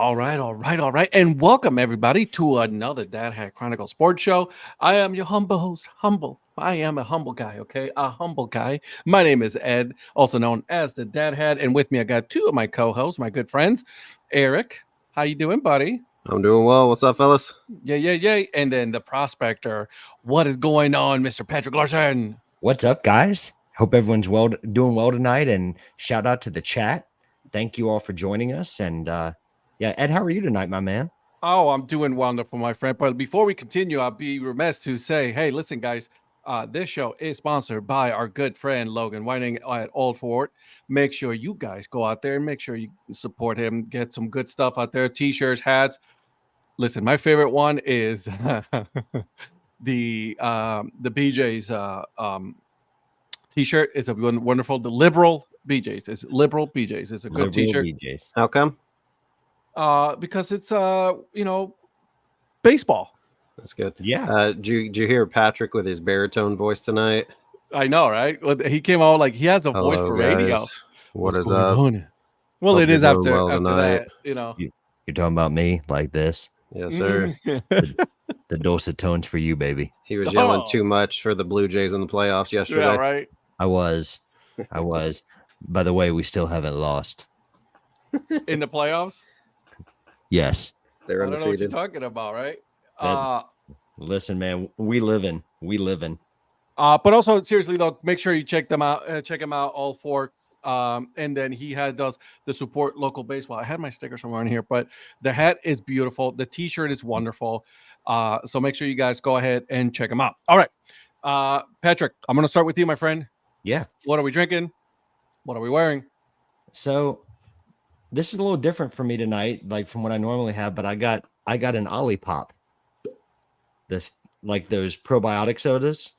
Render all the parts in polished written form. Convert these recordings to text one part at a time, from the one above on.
All right. And welcome everybody to another Dad Hat Chronicle sports show. I am your humble host, Humble. I am a humble guy, okay? A humble guy. My name is Ed, also known as the Dad Hat. And with me, I got two of my co-hosts, my good friends. Eric, how you doing, buddy? I'm doing well. What's up, fellas? Yeah. And then the Prospector. What is going on, Mr. Patrick Larson? What's up, guys? Hope everyone's doing well tonight. And shout out to the chat. Thank you all for joining us. And yeah, Ed, how are you tonight, my man? Oh, I'm doing wonderful, my friend. But before we continue, I'll be remiss to say, hey, listen, guys, this show is sponsored by our good friend Logan Whiting at Old Fort. Make sure you guys go out there and make sure you support him. Get some good stuff out there: t-shirts, hats. Listen, my favorite one is the BJ's t-shirt. It's a wonderful. The liberal BJ's. It's liberal BJ's. It's a good t-shirt. BJ's. How come? Because it's baseball. That's good. Yeah. Did you hear Patrick with his baritone voice tonight? I know, right? Well, he came out like he has a voice Hello, for radio. guys. What is going up? on? Well, Hope it is you're after, doing well after tonight. that, you know. You're talking about me like this. Yes, sir. The dulcet tones for you, baby. He was yelling Oh. too much for the Blue Jays in the playoffs yesterday. Yeah, right. I was. By the way, we still haven't lost. In the playoffs. They're I don't know what you're undefeated. talking about, right? Listen, man, we living. But also seriously though, make sure you check them out. Check him out, All Four. And then he does the support local baseball. I had my sticker somewhere in here, but the hat is beautiful. The t-shirt is wonderful. So make sure you guys go ahead and check him out. All right, Patrick, I'm gonna start with you, my friend. Yeah. What are we drinking? What are we wearing? So this is a little different for me tonight, like from what I normally have, but I got an Olipop. This like those probiotic sodas.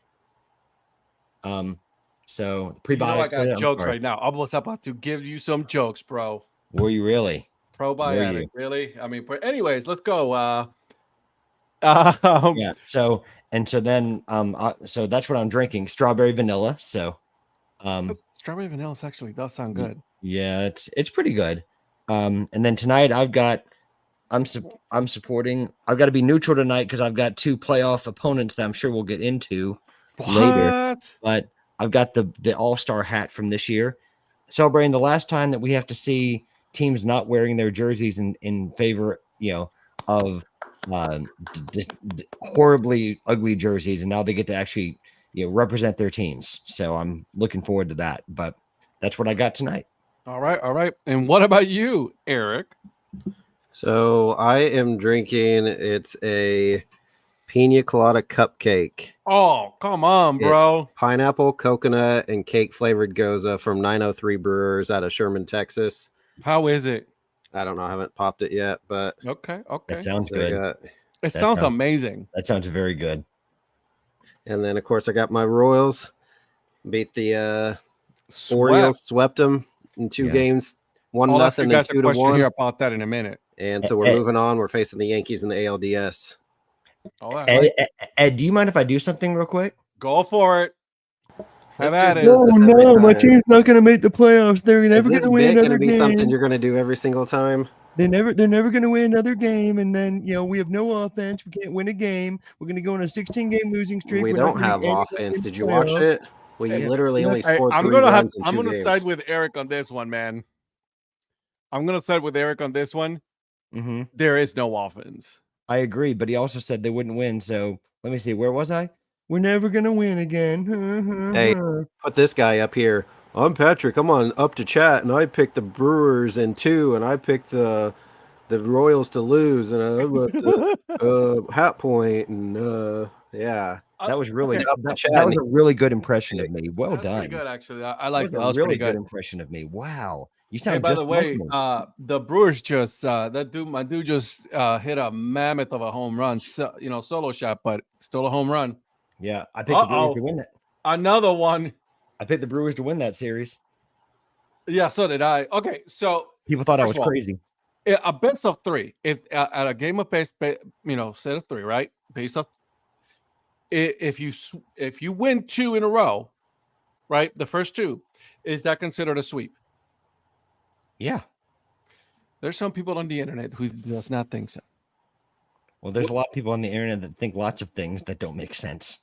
So prebiotic. You know I got I'm jokes sorry. right now. I was about to give you some jokes, bro. Were you really? Probiotic, you? really? I mean, but anyways, let's go. Yeah. So then so that's what I'm drinking, strawberry vanilla. So strawberry vanilla actually does sound good. yeah, it's pretty good. And then tonight I'm supporting. I've got to be neutral tonight because I've got two playoff opponents that I'm sure we'll get into later. But I've got the All-Star hat from this year, celebrating the last time that we have to see teams not wearing their jerseys in favor, of horribly ugly jerseys, and now they get to actually represent their teams. So I'm looking forward to that. But that's what I got tonight. All right. And what about you, Eric? So I am drinking. It's a pina colada cupcake. Oh, come on, bro. Pineapple, coconut, and cake flavored goza from 903 Brewers out of Sherman, Texas. How is it? I don't know. I haven't popped it yet, but Okay. That sounds I good. got- It sounds amazing. That sounds very good. and then of course I got my Royals. Beat the Orioles, swept them in two Yeah. games, I'll ask you 1-0 guys and a 2-1. question here about that in a minute. And so we're moving on. We're facing the Yankees in the ALDS. All right. Ed, do you mind if I do something real quick? Go for it. Have Let's at do it. this every time. team's not going to make the playoffs. They're Is this bit going to be something you're going to do every single time? They're never going to win another game, and then we have no offense. We can't win a game. We're going to go on a 16-game losing streak. We We're not don't gonna have get anything offense. in Did the you watch playoffs. it? Well, you Hey, literally only Hey, scored I'm 3 gonna runs in I'm 2 gonna games. side with Eric on this one, man. I'm gonna side with Eric on this one. Mm-hmm. There is no offense. I agree, but he also said they wouldn't win. So let me see. Where was I? We're never going to win again. Hey, put this guy up here. I'm Patrick. I'm on Up to Chat, and I picked the Brewers in 2, and I picked the Royals to lose, and I put the Hat Point, and yeah. That was really Okay. that was a really good impression of me. Well That's done. pretty good, actually. I like that. That That was was a really pretty good. impression of me. Wow. You Hey, sound by just the like way, me. the Brewers just my dude just hit a mammoth of a home run, solo shot, but still a home run. Yeah, I picked the Brewers to win that. Another one. I picked the Brewers to win that series. Yeah, so did I. Okay, so People thought I First was of all, crazy. a best of 3. If at a game of set of 3, right? Base of if you win 2 in a row, right? The first 2, is that considered a sweep? Yeah. There's some people on the internet who does not think so. Well, there's a lot of people on the internet that think lots of things that don't make sense.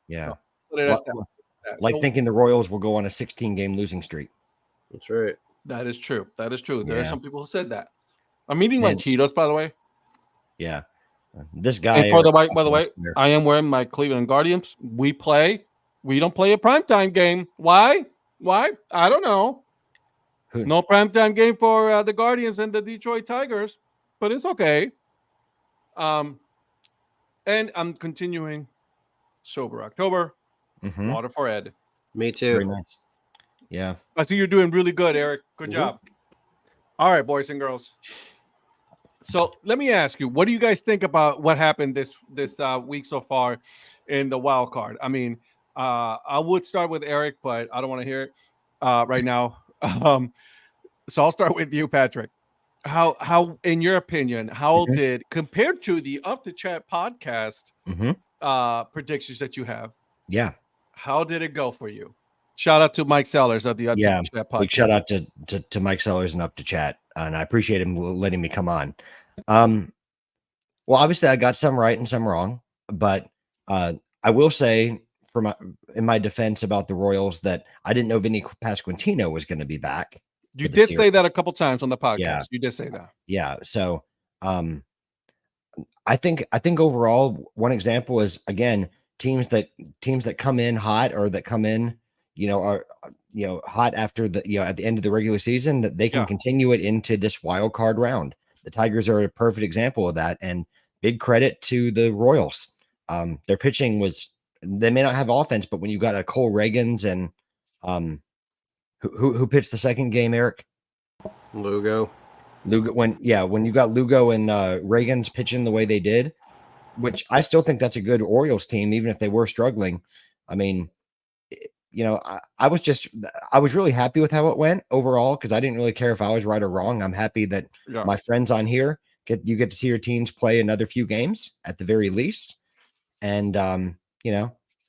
Yeah. Like thinking the Royals will go on a 16-game losing streak. That's right. That is true. That is true. There are Yeah. some people who said that. I'm eating my And- Cheetos, by the way. Yeah. This guy. And by the way, I am wearing my Cleveland Guardians. We don't play a primetime game. Why? I don't know. No primetime game for the Guardians and the Detroit Tigers, but it's okay. And I'm continuing sober October. Water for Ed. Me too. Very nice. Yeah. I see you're doing really good, Eric. Good job. All right, boys and girls. So let me ask you, what do you guys think about what happened this week so far in the wild card? I mean, I would start with Eric, but I don't want to hear it right now. So I'll start with you, Patrick. How in your opinion, how did, compared to the Up the Chat podcast predictions that you have, how did it go for you? Shout out to Mike Sellers of the Up the Chat podcast. Big shout out to Mike Sellers and Up to Chat, and I appreciate him letting me come on. Well, obviously I got some right and some wrong, but I will say in my defense about the Royals that I didn't know Vinny Pasquantino was going to be back. You did say that a couple times on the podcast. Yeah. You did say that. Yeah. So I think overall one example is, again, teams that come in hot or that come in, are hot after the at the end of the regular season, that they can continue it into this wild card round. The Tigers are a perfect example of that, and big credit to the Royals. Their pitching they may not have offense, but when you got a Cole Reagans and who pitched the second game, Eric? Lugo, when you got Lugo and Reagans pitching the way they did, which I still think that's a good Orioles team, even if they were struggling. I mean, I was really happy with how it went overall, because I didn't really care if I was right or wrong. I'm happy that my friends on here get to see your teams play another few games at the very least. And,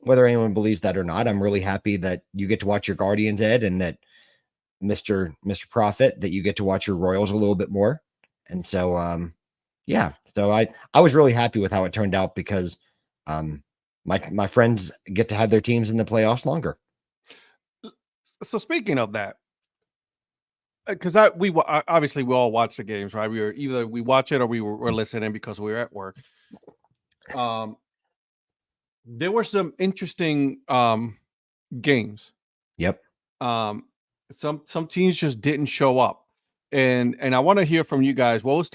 whether anyone believes that or not, I'm really happy that you get to watch your Guardians, Ed, and that Mr. Prophet, that you get to watch your Royals a little bit more. And so, so I was really happy with how it turned out, because my friends get to have their teams in the playoffs longer. So speaking of that, because we obviously we all watch the games, right? Either we watch it or we're listening because we were at work. There were some interesting games. Yep. Some teams just didn't show up, and I want to hear from you guys. What was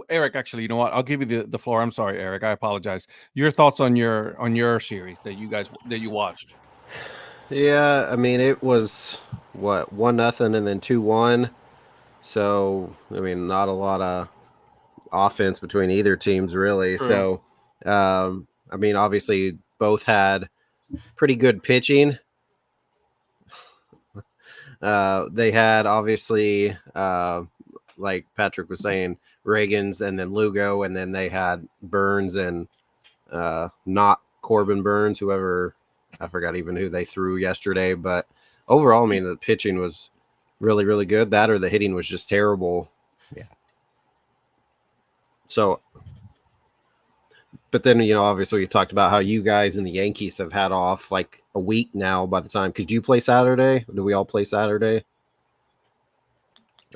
Eric? Actually, you know what? I'll give you the floor. I'm sorry, Eric. I apologize. Your thoughts on your series that you watched? Yeah, I mean, it was 1-0 and then 2-1. So I mean, not a lot of offense between either teams, really. True. So I mean, obviously both had pretty good pitching. They had, obviously, like Patrick was saying, Reagans and then Lugo, and then they had Burns and not Corbin Burns, whoever, I forgot even who they threw yesterday. But overall, I mean, the pitching was really, really good. That or the hitting was just terrible. Yeah. So, but then, obviously we talked about how you guys and the Yankees have had off like a week now by the time. Could you play Saturday? Do we all play Saturday?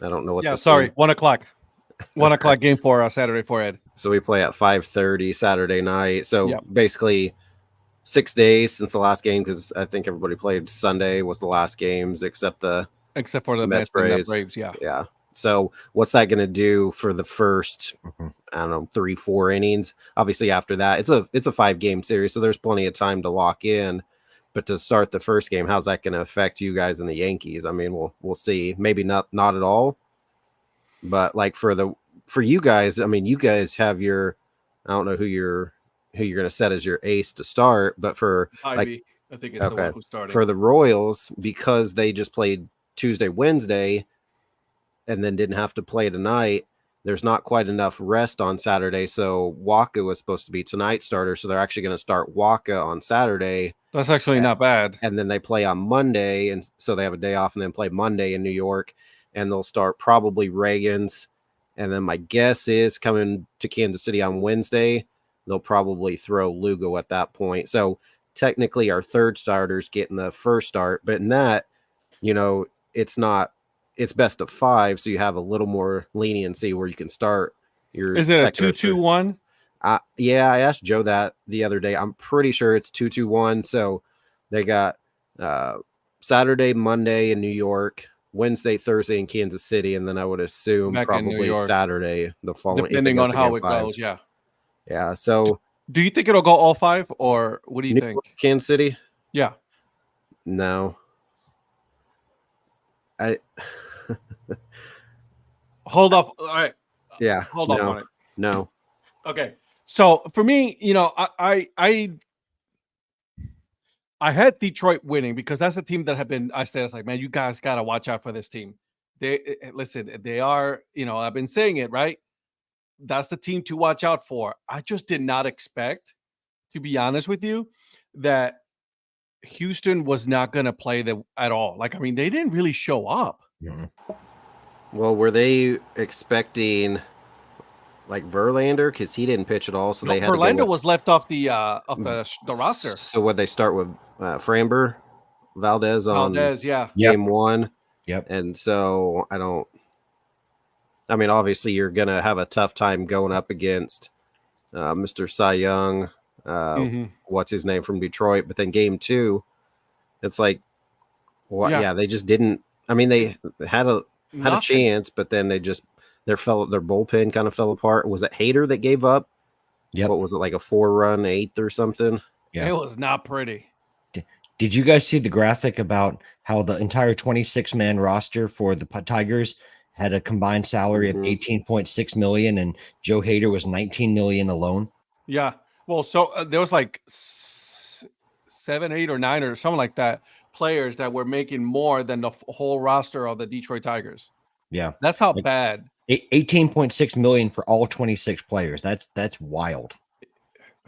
I don't know what. Yeah, sorry. 1 o'clock. 1 o'clock game for Saturday for Ed. So we play at 5:30 Saturday night. So basically 6 days since the last game, because I think everybody played Sunday was the last games except for the Mets Braves. Yeah. So what's that going to do for the first, I don't know, 3-4 innings? Obviously after that, it's a 5-game series, so there's plenty of time to lock in. But to start the first game, how's that going to affect you guys and the Yankees? I mean, we'll see. Maybe not at all. But like for you guys, I mean, you guys have I don't know who you're going to set as your ace to start, but for Ivy, I think it's the one who started. For the Royals, because they just played Tuesday, Wednesday, and then didn't have to play tonight, there's not quite enough rest on Saturday. So Waka was supposed to be tonight's starter. So they're actually going to start Waka on Saturday. That's actually not bad. And then they play on Monday. And so they have a day off and then play Monday in New York. and they'll start probably Reagan's. And then my guess is coming to Kansas City on Wednesday, they'll probably throw Lugo at that point. So technically our third starter's getting the first start, but in that, it's best of 5. So you have a little more leniency where you can start your Is it a second or third. 2-2-1? Yeah, I asked Joe that the other day. I'm pretty sure it's 2-2-1. So they got Saturday, Monday in New York, Wednesday, Thursday in Kansas City, and then I would assume Back in New probably York. Saturday the following. Depending on how it 5. goes, yeah. Yeah. So do you think it'll go all 5, or what do you think? Kansas City? Yeah. No. Hold up. All right. Yeah. Hold up on it. No. Okay. So for me, I had Detroit winning because that's a team that I said, it's like, man, you guys got to watch out for this team. They are, I've been saying it, right? That's the team to watch out for. I just did not expect, to be honest with you, that Houston was not going to play them at all. Like, I mean, they didn't really show up. Mm-hmm. Well, were they expecting like Verlander, because he didn't pitch at all? So they had Verlander was left off the roster. So would they start with Framber, Valdez on game 1? Yep. And so I mean, obviously you're gonna have a tough time going up against Mr. Cy Young. What's his name from Detroit? But then game 2, it's like, they just didn't. I mean, they had a chance, but then their bullpen kind of fell apart. Was it Hader that gave up? Yeah. What was it, like a 4-run 8th or something? Yeah, it was not pretty. Did you guys see the graphic about how the entire 26-man roster for the Tigers had a combined salary of $18.6 million, and Joe Hader was $19 million alone? Yeah. Well, so there was like 7, 8, or 9 or something like that players that were making more than the whole roster of the Detroit Tigers. Yeah, that's how bad. 18.6 million for all 26 players. That's wild.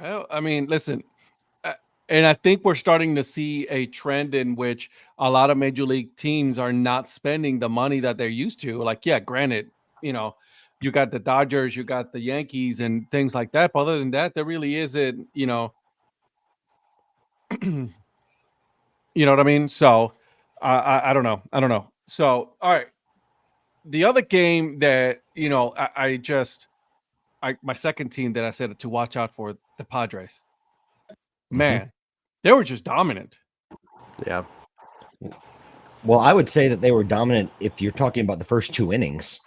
Well, I mean, listen, and I think we're starting to see a trend in which a lot of major league teams are not spending the money that they're used to. Like, yeah, granted, you got the Dodgers, you got the Yankees and things like that. But other than that, there really isn't, you know what I mean? So I don't know. So, all right. The other game that, my second team that I said to watch out for, the Padres. Man, they were just dominant. Yeah. Well, I would say that they were dominant if you're talking about the first 2 innings.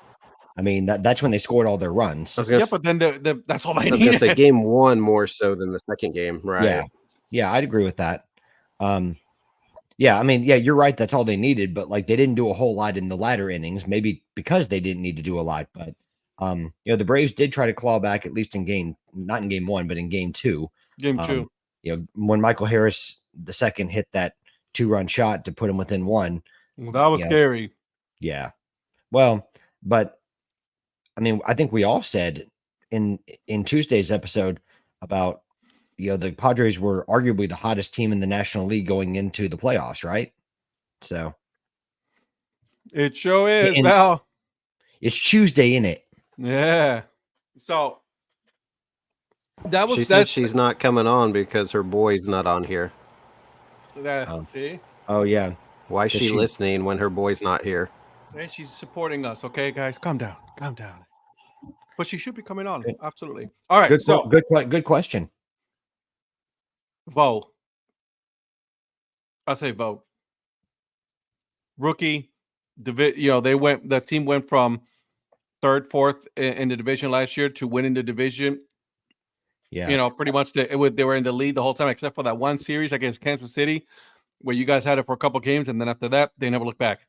I mean, that's when they scored all their runs. But then that's all they needed. I was going to say game 1 more so than the second game, right? Yeah, I'd agree with that. Yeah, I mean, you're right. That's all they needed, but like they didn't do a whole lot in the latter innings, maybe because they didn't need to do a lot. But the Braves did try to claw back, at least not in game 1, but in game 2. Game 2. When Michael Harris II hit that 2-run shot to put him within 1. Well, that was scary. Yeah. Well, but I mean, I think we all said in Tuesday's episode about the Padres were arguably the hottest team in the National League going into the playoffs, right? So it sure is. Now it's Tuesday, isn't it? Yeah. So she said she's not coming on because her boy's not on here. See? Oh yeah. Why is she listening when her boy's not here? Hey, she's supporting us. Okay, guys, calm down. But she should be coming on. Absolutely. All right. Good question. Vote. I say vote. Rookie. The team went from 3rd, 4th in the division last year to winning the division. Yeah. Pretty much they were in the lead the whole time, except for that one series against Kansas City, where you guys had it for a couple games, and then after that, they never looked back.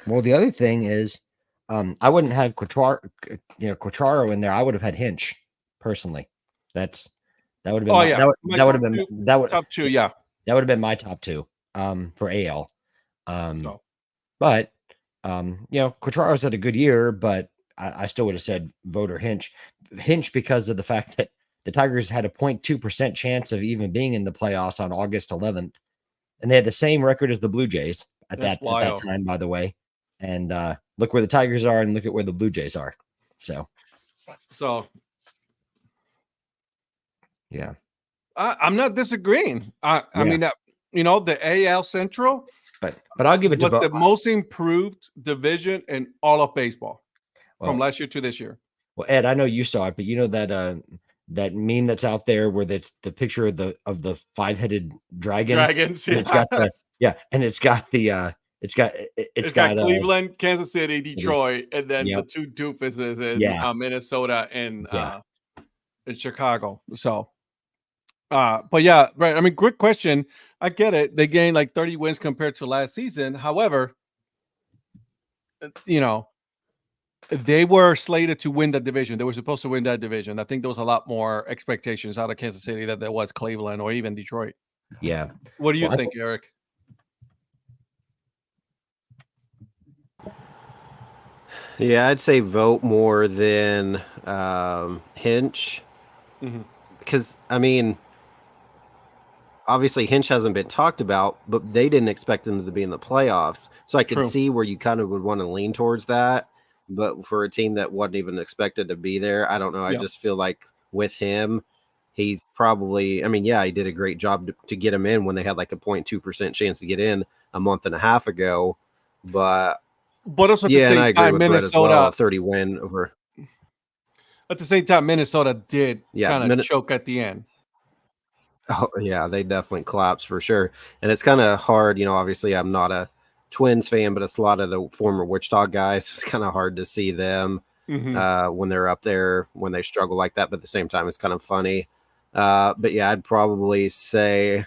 Well, the other thing is, I wouldn't have Quatraro in there. I would have had Hinch personally. That would have been. That would have been top 2. Yeah, that would have been my top 2 for AL. But Quatraro's had a good year, but I still would have said vote or Hinch because of the fact that the Tigers had a 0.2% chance of even being in the playoffs on August 11th, and they had the same record as the Blue Jays at that time, by the way. And look where the Tigers are and look at where the Blue Jays are. So yeah, I'm not disagreeing. I mean, the AL Central, but I'll give it to was the most improved division in all of baseball from last year to this year. Well, Ed, I know you saw it, but you know that meme that's out there where that's the picture of the 5-headed dragon. Dragons, and it's got and it's got Cleveland, Kansas City, Detroit, and then the two doofuses in Minnesota and in Chicago. So, but yeah, right. I mean, great question. I get it. They gained like 30 wins compared to last season. However, they were slated to win that division. They were supposed to win that division. I think there was a lot more expectations out of Kansas City than there was Cleveland or even Detroit. Yeah. What do you think, Eric? Yeah, I'd say vote more than Hinch. Because, I mean, obviously Hinch hasn't been talked about, but they didn't expect them to be in the playoffs. So I could see where you kind of would want to lean towards that. But for a team that wasn't even expected to be there, I don't know. I just feel like with him, he's probably, I mean, yeah, he did a great job to get him in when they had like a 0.2% chance to get in a month and a half ago. But also at the same time, Minnesota 30 win over. At the same time, Minnesota did kind of choke at the end. Oh yeah, they definitely collapsed for sure. And it's kind of hard, obviously I'm not a Twins fan, but it's a lot of the former Wichita guys. It's kind of hard to see them when they're up there, when they struggle like that. But at the same time, it's kind of funny. But yeah, I'd say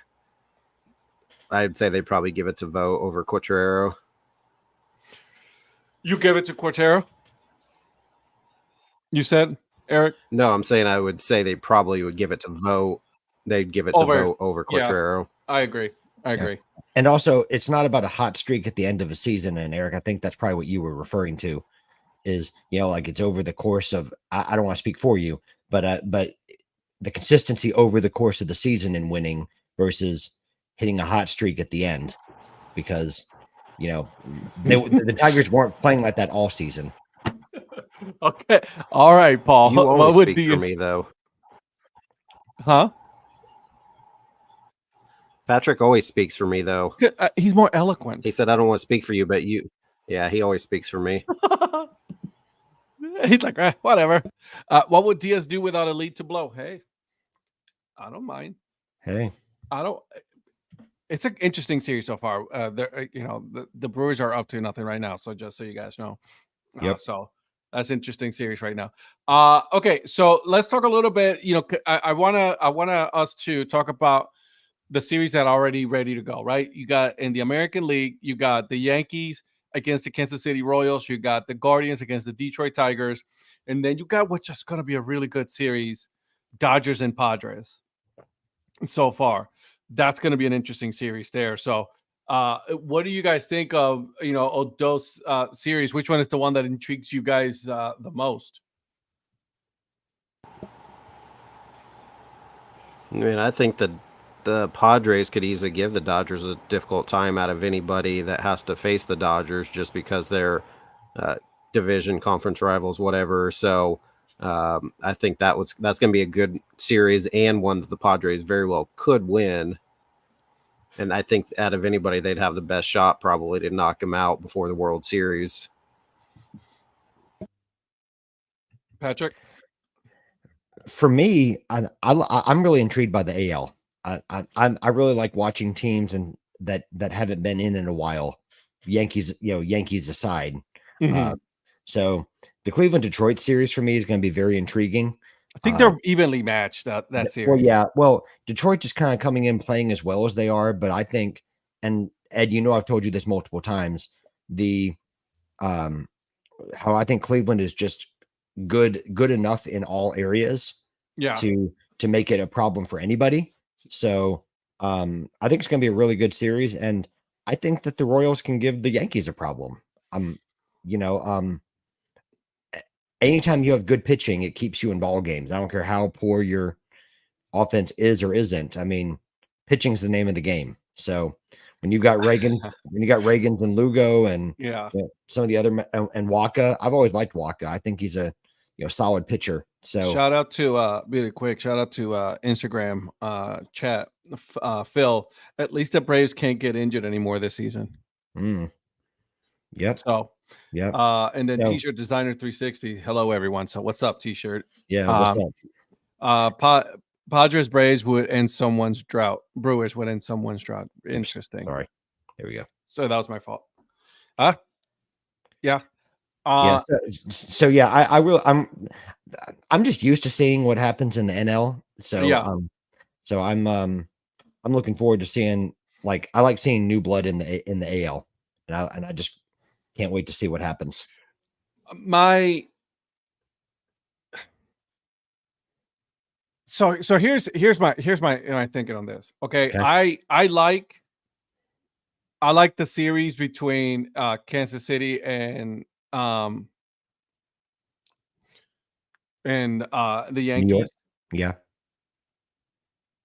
they'd probably give it to Vogt over Quatrero. You give it to Quatrero? You said, Eric? No, I'm saying I would say they probably would give it to Vogt. They'd give it to Vogt over Quatrero. Yeah, I agree. And also, it's not about a hot streak at the end of a season. And Eric, I think that's probably what you were referring to is, like it's over the course of, I don't want to speak for you, but the consistency over the course of the season in winning versus hitting a hot streak at the end, because, the Tigers weren't playing like that all season. Okay. All right, Paul. You always speak for me, though. Huh? Patrick always speaks for me, though. He's more eloquent. He said, I don't want to speak for you, but you. Yeah, he always speaks for me. He's like, whatever. What would Diaz do without a lead to blow? Hey, I don't mind. Hey. It's an interesting series so far. The Brewers are up to nothing right now. So just so you guys know. So that's interesting series right now. Okay, so let's talk a little bit. I wanna us to talk about the series that are already ready to go, right? You got in the American League, you got the Yankees against the Kansas City Royals, you got the Guardians against the Detroit Tigers, and then you got what's just going to be a really good series, Dodgers and Padres. So far, that's going to be an interesting series there. So, what do you guys think of those series? Which one is the one that intrigues you guys the most? I mean, I think that the Padres could easily give the Dodgers a difficult time out of anybody that has to face the Dodgers, just because they're division, conference rivals, whatever. So I think that's going to be a good series, and one that the Padres very well could win. And I think out of anybody, they'd have the best shot probably to knock them out before the World Series. Patrick? For me, I'm really intrigued by the AL. I really like watching teams and that haven't been in a while. Yankees aside. So the Cleveland Detroit series for me is going to be very intriguing. I think they're evenly matched that series. Well, yeah. Well, Detroit just kind of coming in playing as well as they are, but I think, and Ed, I've told you this multiple times, how I think Cleveland is just good enough in all areas to make it a problem for anybody. So I think it's going to be a really good series, and I think that the Royals can give the Yankees a problem. Anytime you have good pitching, it keeps you in ball games. I don't care how poor your offense is or isn't. I mean, pitching's the name of the game. So when you got Reagan's and Lugo and Yeah. some of the other and Waka. I've always liked Waka. I think he's a solid pitcher. So Shout out to really quick. Shout out to Instagram chat. Phil. At least the Braves can't get injured anymore this season. Yep. So yep. And then T-shirt designer 360. Hello everyone. So what's up, T-shirt? Yeah. What's up? Padres Braves would end someone's drought. Brewers would end someone's drought. Interesting. Sorry. There we go. So that was my fault. Yeah. So yeah, I'm just used to seeing what happens in the NL. So yeah. So I'm looking forward to seeing, like, I like seeing new blood in the AL, and I just can't wait to see what happens. So here's my thinking on this. Okay. I like the series between Kansas City and the Yankees. Yeah.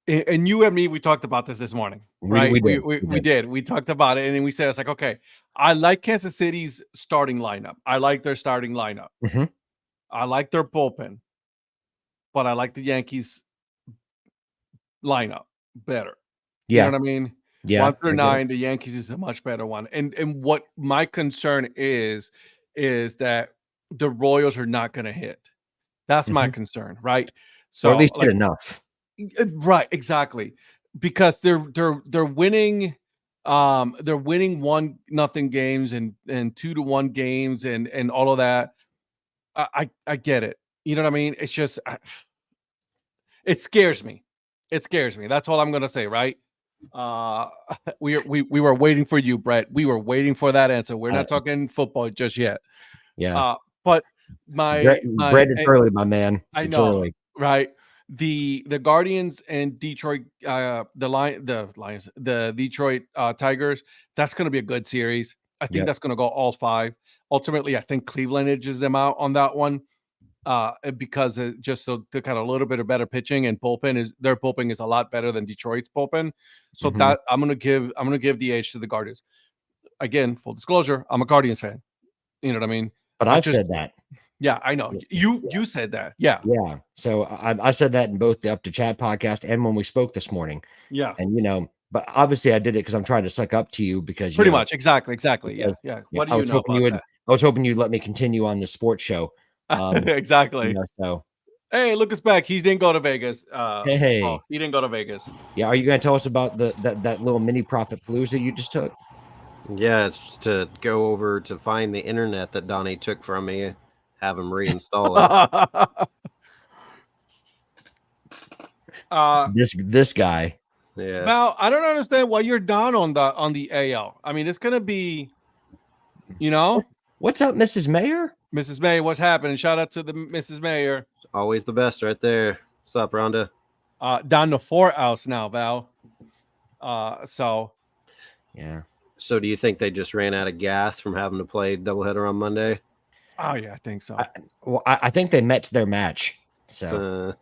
And you and me, we talked about this morning, right? We did. We talked about it, and then we said, it's like, okay, I like Kansas City's starting lineup. I like their starting lineup. Mm-hmm. I like their bullpen, but I like the Yankees lineup better. Yeah. You know what I mean? Yeah. 1 through 9, the Yankees is a much better one. And what my concern is that the Royals are not going to hit. That's my concern, right? So or at least enough. Right, exactly. Because they're winning 1-0 games and 2-1 games and all of that. I get it. You know what I mean? It's just it scares me. It scares me. That's all I'm gonna say, right? We were waiting for you, Brett. We were waiting for that answer. We're not talking football just yet. Yeah. But my bread is early, my man. I it's know, early. Right? The Guardians and Detroit, the Detroit Tigers. That's going to be a good series. I think that's going to go all 5. Ultimately, I think Cleveland edges them out on that one, because just so they got a little bit of better pitching, and their bullpen is a lot better than Detroit's bullpen. So that I'm gonna give the edge to the Guardians. Again, full disclosure, I'm a Guardians fan. You know what I mean? But I've said that. Yeah, I know. You said that. Yeah. Yeah. So I said that in both the Up to Chat podcast and when we spoke this morning. Yeah. And but obviously I did it because I'm trying to suck up to you because pretty much exactly. Because, yeah. What do you know about that? I was hoping you'd let me continue on the sports show. Exactly. So hey, look us back. He didn't go to Vegas. He didn't go to Vegas. Yeah. Are you going to tell us about that little mini Profit Palooza you just took? Yeah, it's just to go over to find the internet that Donnie took from me, have him reinstall it. This guy. Yeah. Val, I don't understand why you're down on the AL. I mean, it's gonna be, What's up, Mrs. Mayor? Mrs. May, what's happening? Shout out to the Mrs. Mayor. Always the best right there. What's up, Rhonda? Down to 4 outs now, Val. So yeah. So do you think they just ran out of gas from having to play doubleheader on Monday? Oh yeah, I think so. I think they met their match. So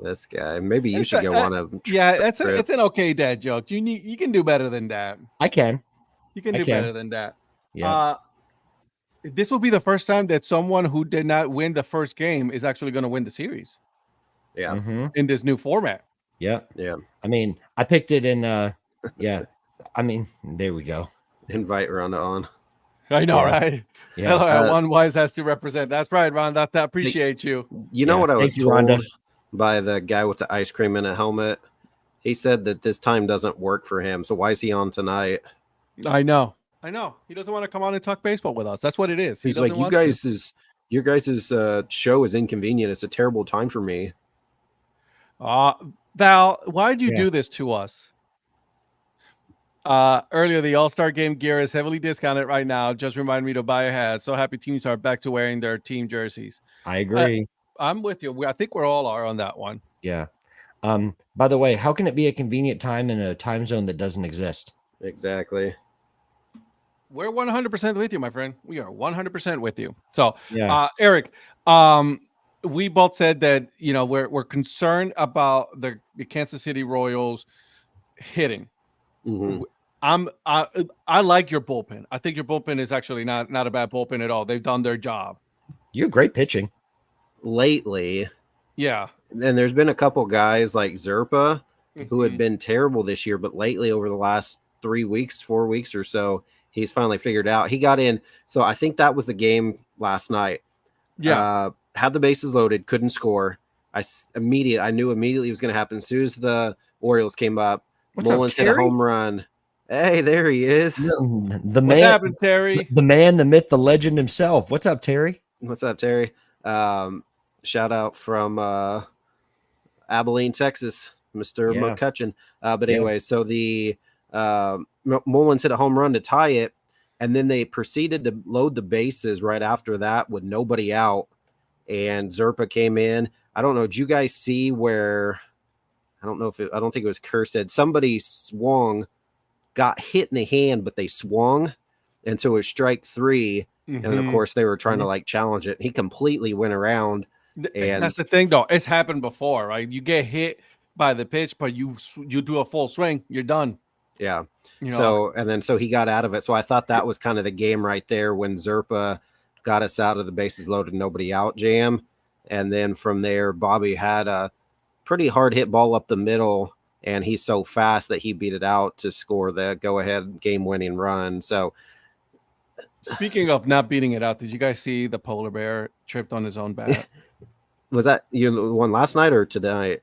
this guy, maybe you should go on a it's an okay dad joke. You can do better than that. I can. You can do better than that. Yeah. This will be the first time that someone who did not win the first game is actually going to win the series. Yeah. Mm-hmm. In this new format. Yeah. Yeah. I mean, I picked it in yeah. I mean, there we go. Invite Rhonda on. I know, right? Yeah. One Wise has to represent. That's right, Rhonda. I appreciate you. You know what I was told Rhonda. by the guy with the ice cream in a helmet? He said that this time doesn't work for him. So why is he on tonight? I know. He doesn't want to come on and talk baseball with us. That's what it is. He's like, your guys' show is inconvenient. It's a terrible time for me. Val, why'd you do this to us? Earlier, the All-Star Game gear is heavily discounted right now. Just remind me to buy a hat. So happy teams are back to wearing their team jerseys. I agree. I'm with you. I think we're all on that one. Yeah. By the way, how can it be a convenient time in a time zone that doesn't exist? Exactly. We're 100% with you, my friend. We are 100% with you. So, yeah. Eric, we both said that we're concerned about the Kansas City Royals hitting. Mhm. I like your bullpen. I think your bullpen is actually not a bad bullpen at all. They've done their job. You have great pitching. Lately, Yeah. and there's been a couple guys like Zerpa who had Mhm. been terrible this year, but lately over the last 3 weeks, 4 weeks or so, he's finally figured out. He got in. So I think that was the game last night. Yeah. Had the bases loaded, couldn't score. I knew immediately it was going to happen. As soon as the Orioles came up, What's up, Mullins hit a Terry? home run. Hey, there he is. The What's man, happened, Terry? the man, the myth, the legend himself. What's up, Terry? What's up, Terry? Shout out from Abilene, Texas, Mr. Yeah. McCutcheon. But Yeah. anyway, so the Mullins hit a home run to tie it, and then they proceeded to load the bases right after that with nobody out. And Zerpa came in. I don't know. Did you guys see where? I don't know if I don't think it was Kerstead. Somebody swung, got hit in the hand, but they swung, and so it was strike 3. And of Mhm. course, they were trying to like challenge it. He completely went around. And That's the thing, though. It's happened before, right? You get hit by the pitch, but you do a full swing, you're done. Yeah. You know? So he got out of it. So I thought that was kind of the game right there when Zerpa got us out of the bases loaded, nobody out jam. And then from there, Bobby had a pretty hard hit ball up the middle, and he's so fast that he beat it out to score the go ahead game winning run. So Speaking of not beating it out, did you guys see the polar bear tripped on his own bat? was that you won last night or tonight?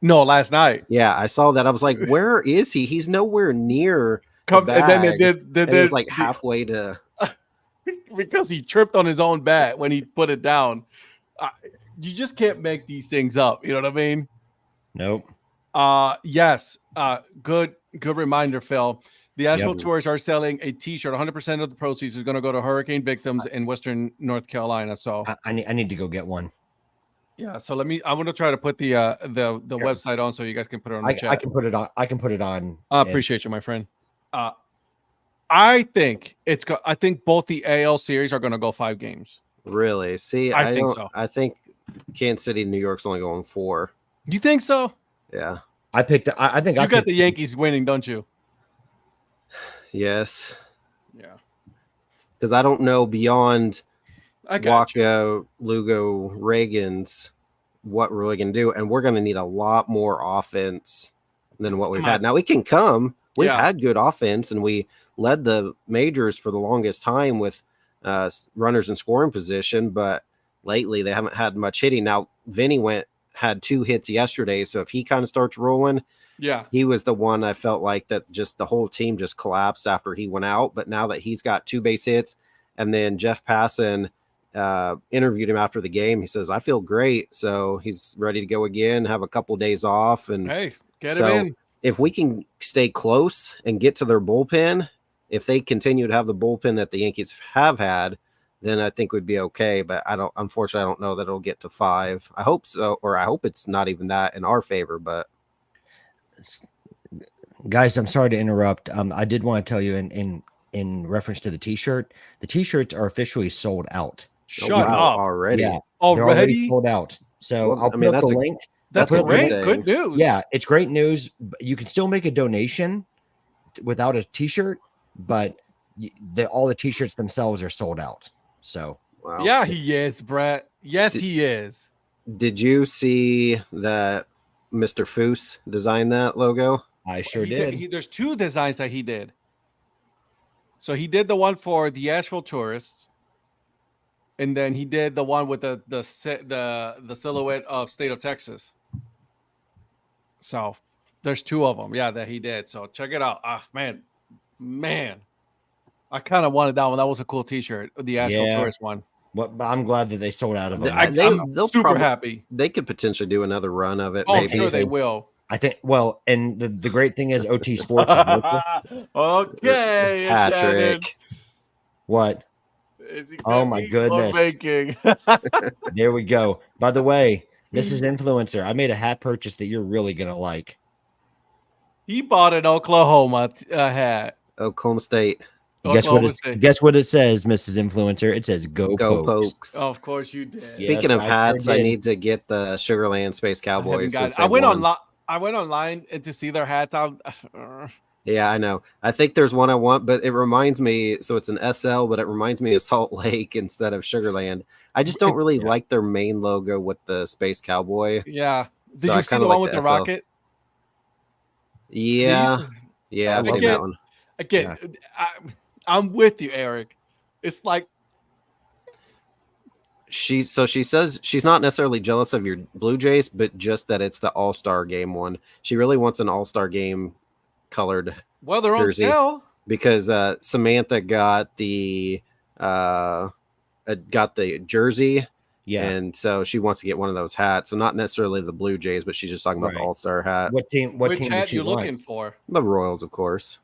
No, last night. Yeah, I saw that. I was like, where is he? He's nowhere near the And then they bag. did. And it was like halfway to because he tripped on his own bat when he put it down. You just can't make these things up. You know what I mean? Nope. Yes. Good reminder, Phil. The Asphalt Yep. Tours are selling a T-shirt. 100% of the proceeds is going to go to hurricane victims in Western North Carolina. So I need to go get one. yeah. So I'm going to try to put the website on so you guys can put it on the chat. I can put it on. I can put it on. I appreciate you, my friend. I think I think both the AL series are going to go 5 games. really see. I think so. I think Kansas City, New York's only going 4. You think so? Yeah. I picked. I think You got the Yankees winning, don't you? Yes. Yeah. Because I don't know beyond I got you. Waka, Lugo, Reagan's what we're really going to do. And we're going to need a lot more offense than what we've had. Now, we can come. We've had good offense, and we led the majors for the longest time with runners in scoring position. But lately, they haven't had much hitting. Now, Vinny had 2 hits yesterday. So if he kind of starts rolling, yeah, he was the one I felt like that just the whole team just collapsed after he went out. But now that he's got 2 base hits, and then Jeff Passan interviewed him after the game, he says, I feel great. So he's ready to go again, have a couple days off. And hey, get him in. If we can stay close and get to their bullpen, if they continue to have the bullpen that the Yankees have had, then I think we'd be okay. But unfortunately, I don't know that it'll get to 5. I hope so, or I hope it's not even that in our favor, but guys, I'm sorry to interrupt. I did want to tell you in reference to the T-shirt. The T-shirts are officially sold out. Shut up already. Yeah, already? they're already sold out. So Well, I'll put up the link. That's I'll put great. up the Good news. Yeah, it's great news. You can still make a donation without a T-shirt, but all the T-shirts themselves are sold out. So Wow. Yeah, he is, Brett. Yes, he is. Did you see that Mr. Foose designed that logo? I sure did. There's 2 designs that he did. So he did the one for the Asheville Tourists, and then he did the one with the silhouette of State of Texas. So there's 2 of them, yeah, that he did. So check it out. Man, I kind of wanted that one. That was a cool T-shirt, the Asheville Tourist one. Well, I'm glad that they sold out of them. I'm super happy. They could potentially do another run of it. Oh, maybe. I'm sure they will. I think. Well, and the great thing is OT Sports is local. Okay, Patrick. What? Oh my goodness! There we go. By the way, Mrs. Influencer, I made a hat purchase that you're really gonna like. He bought an Oklahoma hat. Oklahoma State. Guess what it says, Mrs. Influencer? It says "Go Pokes." Oh, of course you did. Speaking of hats, I need to get the Sugarland Space Cowboys. I went online and to see their hats. Yeah, I know. I think there's one I want, but it reminds me. So it's an SL, but it reminds me of Salt Lake instead of Sugarland. I just don't really like their main logo with the Space Cowboy. Yeah. Did So you I see kind the of one like with the SL. rocket? Yeah, yeah, I've seen that one. Again, I'm with you, Eric. It's like She says she's not necessarily jealous of your Blue Jays, but just that it's the All-Star game one. She really wants an All-Star game colored well, they're on jersey sale. because Samantha got the jersey. Yeah. And so she wants to get one of those hats. So not necessarily the Blue Jays, but she's just talking about the Right. All-Star hat. What team? Which team hat did she you want? looking for? The Royals, of course.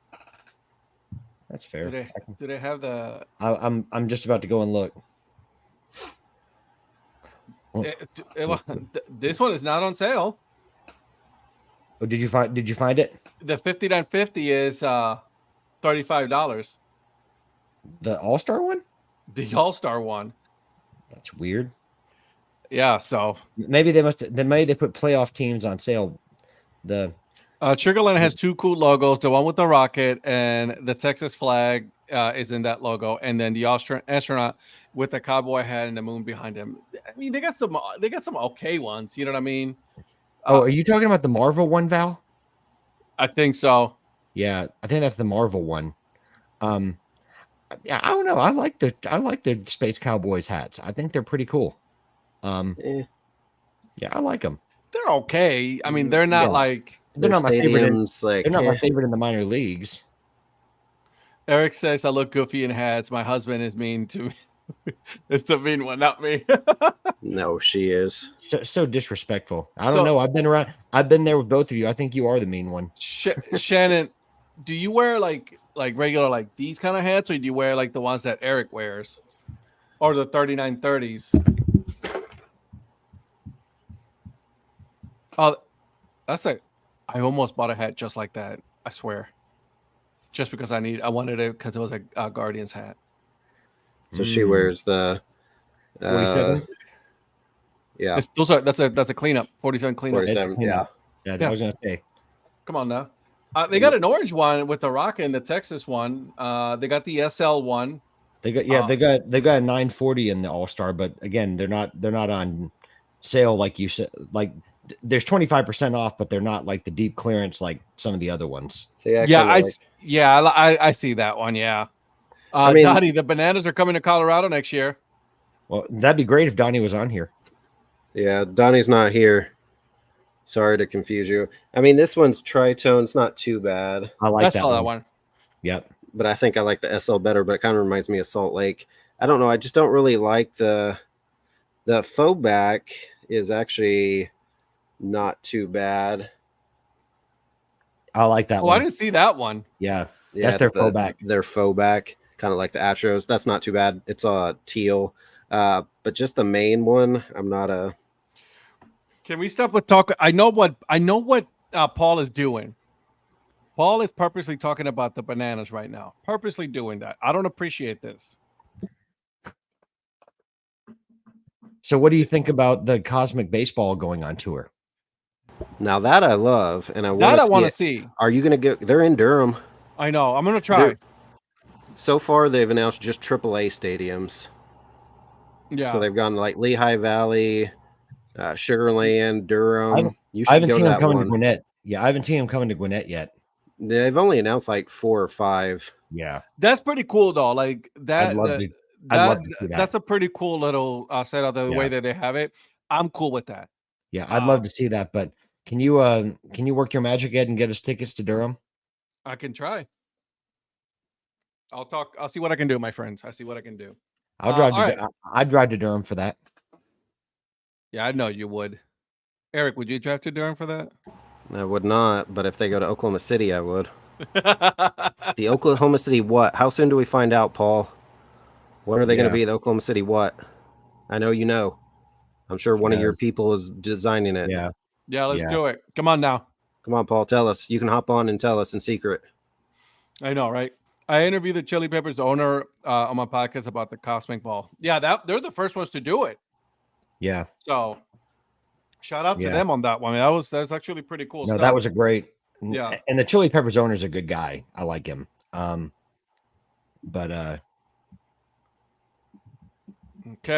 That's fair. Do they have the? I'm just about to go and look. This one is not on sale. Oh, did you find it? The 5950 is $35. The All-Star one? The All-Star one. That's weird. Yeah, so Maybe they put playoff teams on sale. The Sugarland has two cool logos. The one with the rocket and the Texas flag is in that logo, and then the Austrian astronaut with the cowboy hat and the moon behind him. I mean, they got some okay ones. You know what I mean? are you talking about the Marvel one, Val? I think so. Yeah, I think that's the Marvel one. Yeah, I don't know. I like the Space Cowboys hats. I think they're pretty cool. Yeah, I like them. They're okay. I mean, they're not like they're not my favorite. Like, they're not my favorite in the minor leagues. Eric says I look goofy in hats. My husband is mean to me. It's the mean one, not me. No, she is so disrespectful. I don't know. I've been around. I've been there with both of you. I think you are the mean one. Shannon, do you wear like regular like these kind of hats, or do you wear like the ones that Eric wears, or the 3930s? Oh, I almost bought a hat just like that. I swear, just because I wanted it because it was a Guardians hat. So she wears the 47. Yeah, that's a cleanup. 47 cleanup. 47. Yeah. I was gonna say. Come on now. They got an orange one with the rocket and the Texas one. They got the SL one. They got a 940 in the All-Star, but again, they're not on sale like you said. Like there's 25% off, but they're not like the deep clearance like some of the other ones. So I see that one. Yeah. I mean, Donnie, the bananas are coming to Colorado next year. Well, that'd be great if Donnie was on here. Yeah, Donnie's not here. Sorry to confuse you. I mean, this one's tritone. It's not too bad. I like that one. Yep. But I think I like the SL better, but it kind of reminds me of Salt Lake. I don't know. I just don't really like the faux back is actually not too bad. I like that one. I didn't see that one. Yeah. That's their faux back. Their faux back, kind of like the Astros. That's not too bad. It's teal. But just the main one, I'm not a. Can we stop with talk? I know what Paul is doing. Paul is purposely talking about the bananas right now. Purposely doing that. I don't appreciate this. So what do you think about the Cosmic Baseball going on tour? Now that I love, and I want to see. Are you going to get? They're in Durham. I know. I'm going to try. So far, they've announced just AAA stadiums. Yeah. So they've gone like Lehigh Valley, Sugarland, Durham. I haven't seen them coming to Gwinnett. Yeah, I haven't seen them coming to Gwinnett yet. They've only announced like 4 or 5. Yeah, that's pretty cool though. Like that. I'd love to see that. That's a pretty cool little setup. The way that they have it, I'm cool with that. Yeah, I'd love to see that. But can you work your magic, Ed, and get us tickets to Durham? I can try. I'll see what I can do, my friends. I see what I can do. I'd drive to Durham for that. Yeah, I know you would. Eric, would you drive to Durham for that? I would not, but if they go to Oklahoma City, I would. The Oklahoma City what? How soon do we find out, Paul? What are they going to be? The Oklahoma City what? I know you know. I'm sure one of your people is designing it. Yeah. Yeah, let's do it. Come on now. Come on, Paul. Tell us. You can hop on and tell us in secret. I know, right? I interviewed the Chili Peppers owner on my podcast about the Cosmic Ball. Yeah, they're the first ones to do it. Yeah. So shout out to them on that one. That's actually pretty cool. No, that was a great. Yeah. And the Chili Peppers owner is a good guy. I like him. Okay,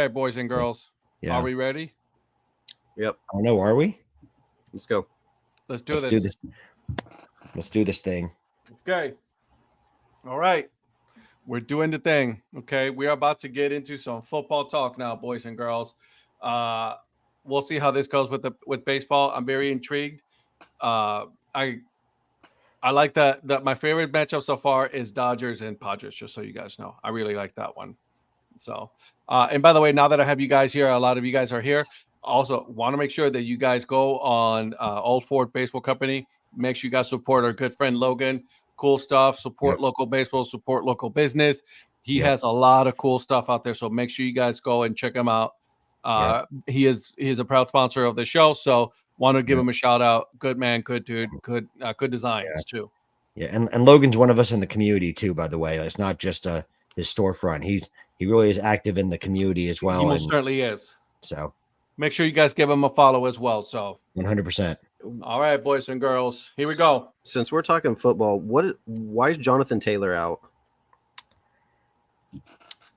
boys and girls. Yeah. Are we ready? Yep. I don't know. Are we? Let's go. Let's do Let's this. do this. Let's do this thing. Okay. All right. We're doing the thing. Okay. We are about to get into some football talk now, boys and girls. We'll see how this goes with baseball. I'm very intrigued. I like that my favorite matchup so far is Dodgers and Padres, just so you guys know. I really like that one. So, and by the way, now that I have you guys here, a lot of you guys are here. Also, want to make sure that you guys go on Old Ford Baseball Company. Make sure you guys support our good friend Logan. Cool stuff. Support local baseball. Support local business. He has a lot of cool stuff out there. So make sure you guys go and check him out. He is a proud sponsor of the show. So want to give him a shout out. Good man, good dude, good designs too. Yeah, and Logan's one of us in the community too. By the way, it's not just his storefront. He really is active in the community as well. He most certainly is. So make sure you guys give him a follow as well. So 100%. All right, boys and girls, here we go. Since we're talking football, why is Jonathan Taylor out?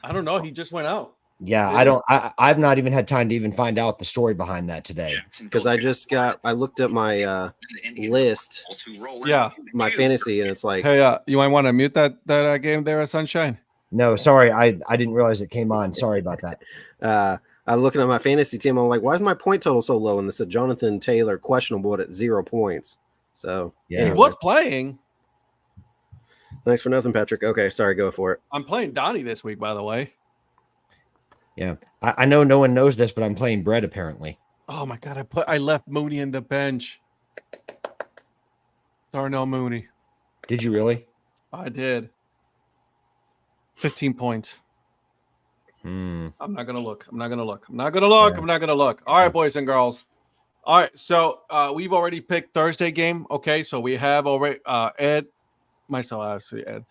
I don't know. He just went out. Yeah, I've not even had time to even find out the story behind that today. Because I looked at my list. Yeah. My fantasy, and it's like, hey, you might want to mute that game there at Sunshine. No, sorry, I didn't realize it came on. Sorry about that. I'm looking at my fantasy team. I'm like, why is my point total so low? And they said Jonathan Taylor questionable at 0 points. So yeah, anyway. He was playing. Thanks for nothing, Patrick. Okay, sorry, go for it. I'm playing Donnie this week, by the way. Yeah, I know no one knows this, but I'm playing Brett apparently. Oh my god, I left Mooney in the bench. Darnell Mooney. Did you really? I did. 15 points. I'm not gonna look. All right, boys and girls. All right, so we've already picked Thursday game. Okay, so we have already Ed, myself, actually Ed,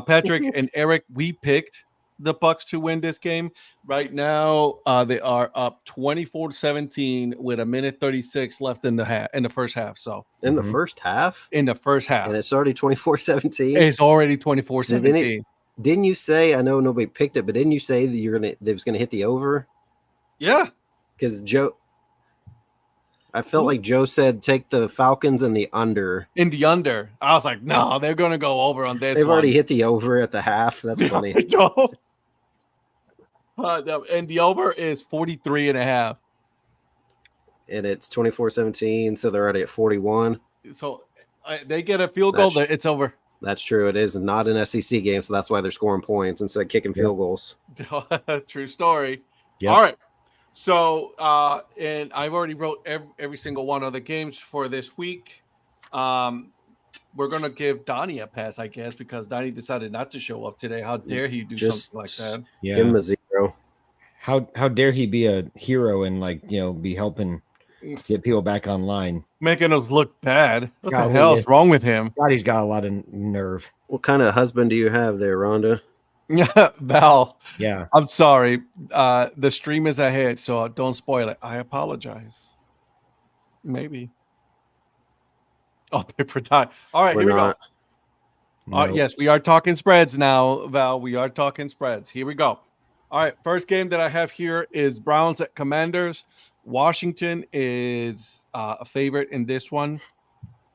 Patrick, and Eric. We picked the Bucks to win this game. Right now, they are up 24-17 with 1:36 left in the first half. So in the first half, and it's already 24-17. It's already 24-17. Didn't you say? I know nobody picked it, but didn't you say that they was gonna hit the over? Yeah, because Joe. I felt like Joe said take the Falcons and the under. In the under. I was like, no, they're going to go over on this. They've already hit the over at the half. That's funny. And the over is 43.5. And it's 24-17, so they're already at 41. So they get a field goal, it's over. That's true. It is not an SEC game, so that's why they're scoring points instead of kicking field goals. True story. Yep. All right. So, and I've already wrote every single one of the games for this week. We're going to give Donnie a pass, I guess, because Donnie decided not to show up today. How dare he do something like that? Yeah. Give him a 0. How dare he be a hero and be helping get people back online. Making us look bad. What the hell is wrong with him? God, he's got a lot of nerve. What kind of husband do you have there, Rhonda? Val. Yeah. I'm sorry. The stream is ahead, so don't spoil it. I apologize. Maybe. Oh, paper time. All right, here we go. No. Yes, we are talking spreads now, Val. We are talking spreads. Here we go. All right, first game that I have here is Browns at Commanders. Washington is a favorite in this one,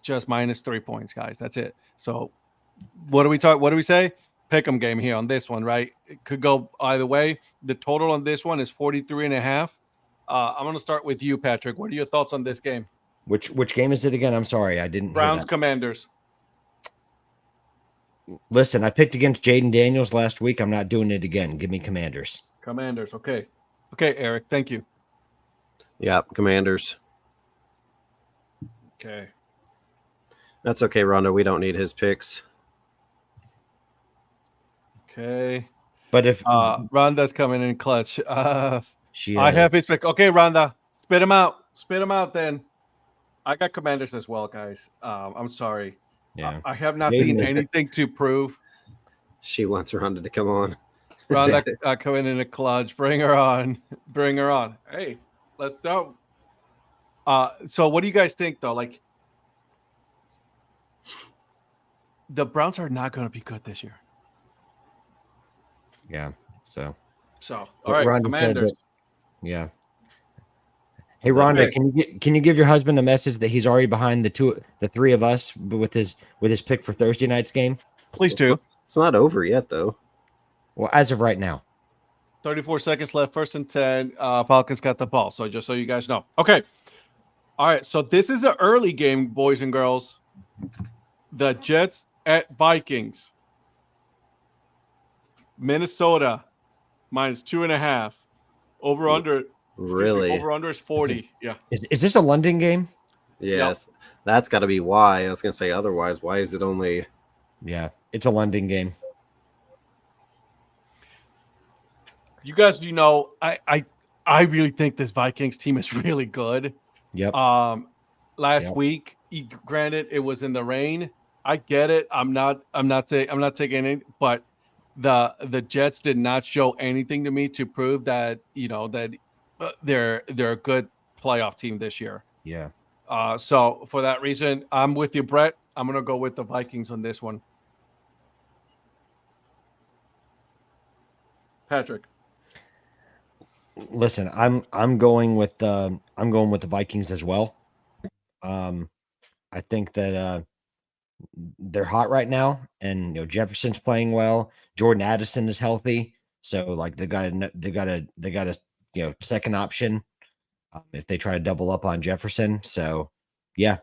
just -3 points, guys. That's it. So, what do we say? Pick 'em game here on this one, right? It could go either way. The total on this one is 43.5. I'm going to start with you, Patrick. What are your thoughts on this game? Which game is it again? I'm sorry, I didn't. Browns Commanders. Listen, I picked against Jaden Daniels last week. I'm not doing it again. Give me Commanders. Commanders. Okay, Eric. Thank you. Yeah, Commanders. Okay. That's okay, Rhonda. We don't need his picks. Okay. But if Rhonda's coming in clutch. I I have his pick. Okay, Rhonda. Spit him out. Spit him out then. I got Commanders as well, guys. I'm sorry. Yeah. I have not seen anything to prove. She wants Rhonda to come on. Rhonda coming in a clutch. Bring her on. Bring her on. Hey, let's go. So what do you guys think though? Like, the Browns are not going to be good this year. Yeah. So all right, Rhonda Commanders. said that, yeah. Hey Rhonda, Okay. can you give your husband a message that he's already behind the three of us with his pick for Thursday night's game? Please do. It's not over yet, though. Well, as of right now. 34 seconds left. 1st and 10. Falcons got the ball. So just so you guys know. Okay. All right. So this is an early game, boys and girls. The Jets at Vikings. Minnesota -2.5. Over under. Really? Over under is 40. Yeah. Is this a London game? Yes. Yep. That's got to be why. I was going to say otherwise. Why is it only? Yeah, it's a London game. You guys, I really think this Vikings team is really good. Yep. Last week, granted, it was in the rain. I get it. I'm not taking it, but the Jets did not show anything to me to prove that that they're a good playoff team this year. Yeah. So for that reason, I'm with you, Brett. I'm gonna go with the Vikings on this one. Patrick. Listen, I'm going with the Vikings as well. I think that they're hot right now, and Jefferson's playing well. Jordan Addison is healthy, so like they got a second option if they try to double up on Jefferson. So yeah,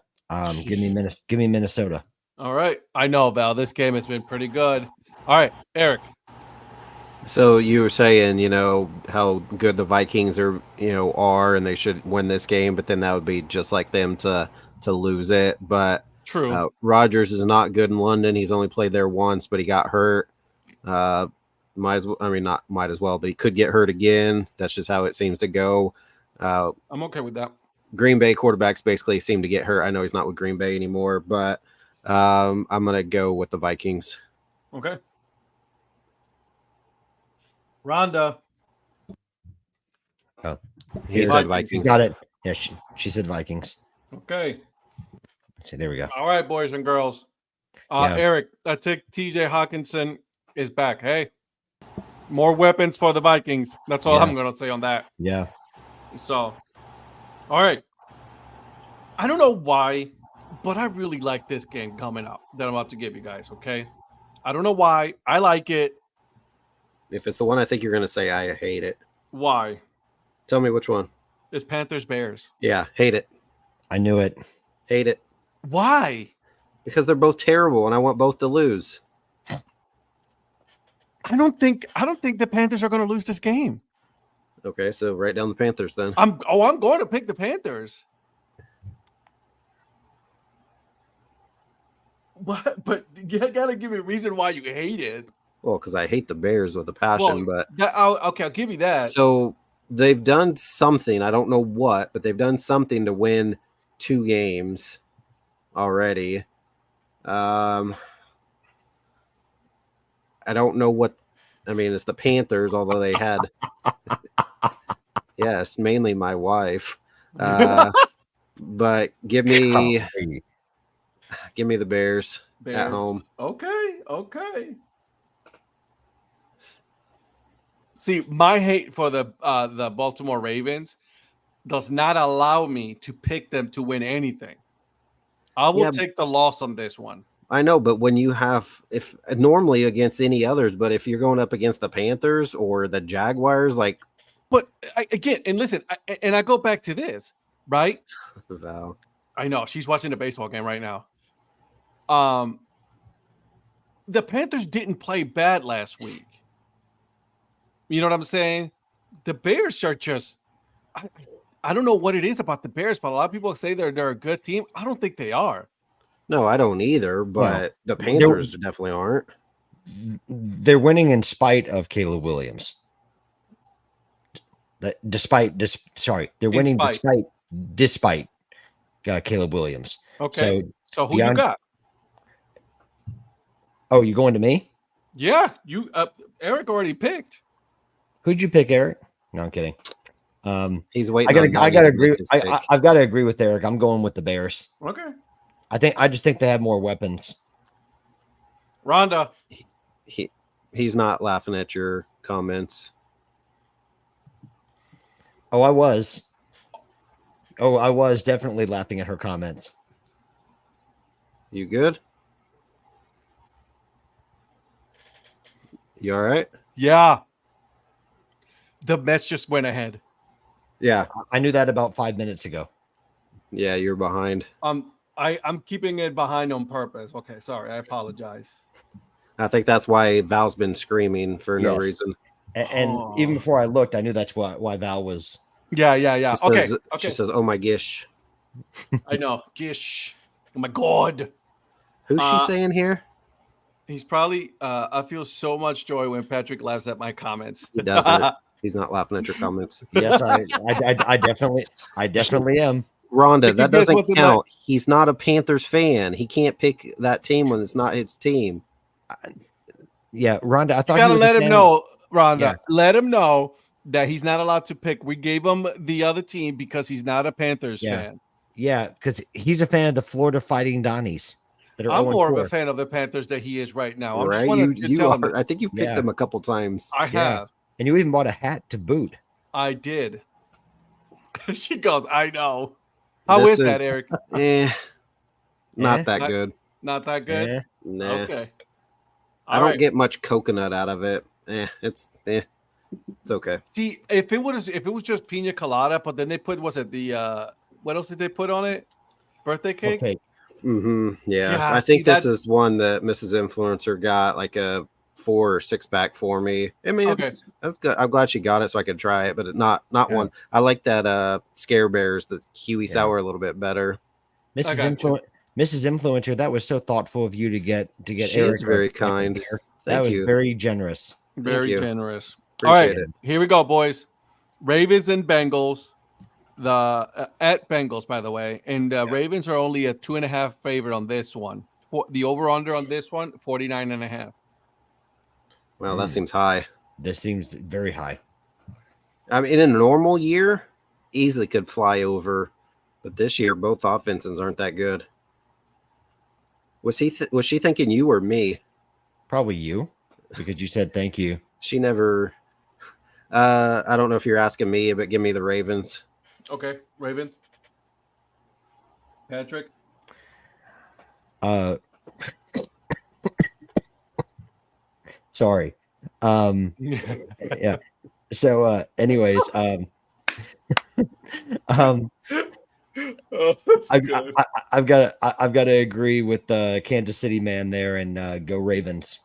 give me Minnesota. All right, I know, Val. This game has been pretty good. All right, Eric. So you were saying, how good the Vikings are, and they should win this game, but then that would be just like them to lose it. But true, Rodgers is not good in London. He's only played there once, but he got hurt. Might as well, but he could get hurt again. That's just how it seems to go. I'm okay with that. Green Bay quarterbacks basically seem to get hurt. I know he's not with Green Bay anymore, but I'm gonna go with the Vikings. Okay. Rhonda. Oh, he said Vikings. She's got it. Yeah, she said Vikings. Okay. So there we go. All right, boys and girls. Eric, I think TJ Hawkinson is back. Hey, more weapons for the Vikings. That's all I'm going to say on that. Yeah. So, all right. I don't know why, but I really like this game coming up that I'm about to give you guys, okay? I don't know why. I like it. If it's the one I think you're going to say, I hate it. Why? Tell me which one. It's Panthers-Bears. Yeah, hate it. I knew it. Hate it. Why? Because they're both terrible, and I want both to lose. I don't think the Panthers are going to lose this game. Okay, so write down the Panthers then. I'm going to pick the Panthers. What? But you got to give me a reason why you hate it. Well, because I hate the Bears with a passion, but I'll give you that. So they've done something. I don't know what, but they've done something to win 2 games already. I don't know what. I mean, it's the Panthers, although they had. Yes, mainly my wife. But give me the Bears at home. Okay. See, my hate for the Baltimore Ravens does not allow me to pick them to win anything. I will take the loss on this one. I know, but when you have, if normally against any others, but if you're going up against the Panthers or the Jaguars, like. But again, and listen, I go back to this, right? Val. I know she's watching the baseball game right now. The Panthers didn't play bad last week. You know what I'm saying? The Bears are just, I don't know what it is about the Bears, but a lot of people say they're a good team. I don't think they are. No, I don't either, but the Panthers definitely aren't. They're winning in spite of Caleb Williams. They're winning despite Caleb Williams. Okay. So who you got? Oh, you going to me? Yeah, you. Eric already picked. Who'd you pick, Eric? No, I'm kidding. He's waiting. I gotta agree. I've got to agree with Eric. I'm going with the Bears. Okay. I just think they have more weapons. Rhonda. He's not laughing at your comments. Oh, I was. Oh, I was definitely laughing at her comments. You good? You all right? Yeah. The Mets just went ahead. Yeah. I knew that about 5 minutes ago. Yeah, you're behind. I'm keeping it behind on purpose. Okay, sorry. I apologize. I think that's why Val's been screaming for no Yes. reason. And even before I looked, I knew that's why Val was. Yeah. She says, "Oh my gish." I know. Gish. Oh my god. Who's she saying here? He's probably. I feel so much joy when Patrick laughs at my comments. He doesn't. He's not laughing at your comments. Yes, I definitely am. Rhonda, that doesn't count. He's not a Panthers fan. He can't pick that team when it's not his team. Yeah, Rhonda, I thought you gotta let him know, Rhonda. Yeah. Let him know that he's not allowed to pick. We gave him the other team because he's not a Panthers fan. Yeah, because he's a fan of the Florida Fighting Donnies. I'm more of a fan of the Panthers than he is right now. I'm right? You are. I think you've picked them a couple times. I have. And you even bought a hat to boot. I did. She goes, I know. How is that, Eric? Not that good. Not that good? Nah. Okay. I don't get much coconut out of it. It's okay. See, if it was just pina colada, but then they put, was it the what else did they put on it? Birthday cake? Okay. Mm-hmm. Yeah. I think this is one that Mrs. Influencer got like a 4 or 6 pack for me. I mean, that's good. I'm glad she got it so I could try it, but not one. I like that Scare Bears, the kiwi sour, a little bit better. Mrs. Influencer, that was so thoughtful of you to get She Eric. Is very kind. That was very generous. Very generous. Appreciate it. Here we go, boys. Ravens and Bengals. The at Bengals, by the way, and Ravens are only a 2.5 favorite on this one. The over under on this one, 49.5. Well, that seems high. This seems very high. I mean, in a normal year, easily could fly over, but this year both offenses aren't that good. Was she thinking you or me? Probably you, because you said thank you. She never. I don't know if you're asking me, but give me the Ravens. Okay, Ravens. Patrick. Sorry. Yeah. So, anyways, I've got to agree with the Kansas City man there and go Ravens.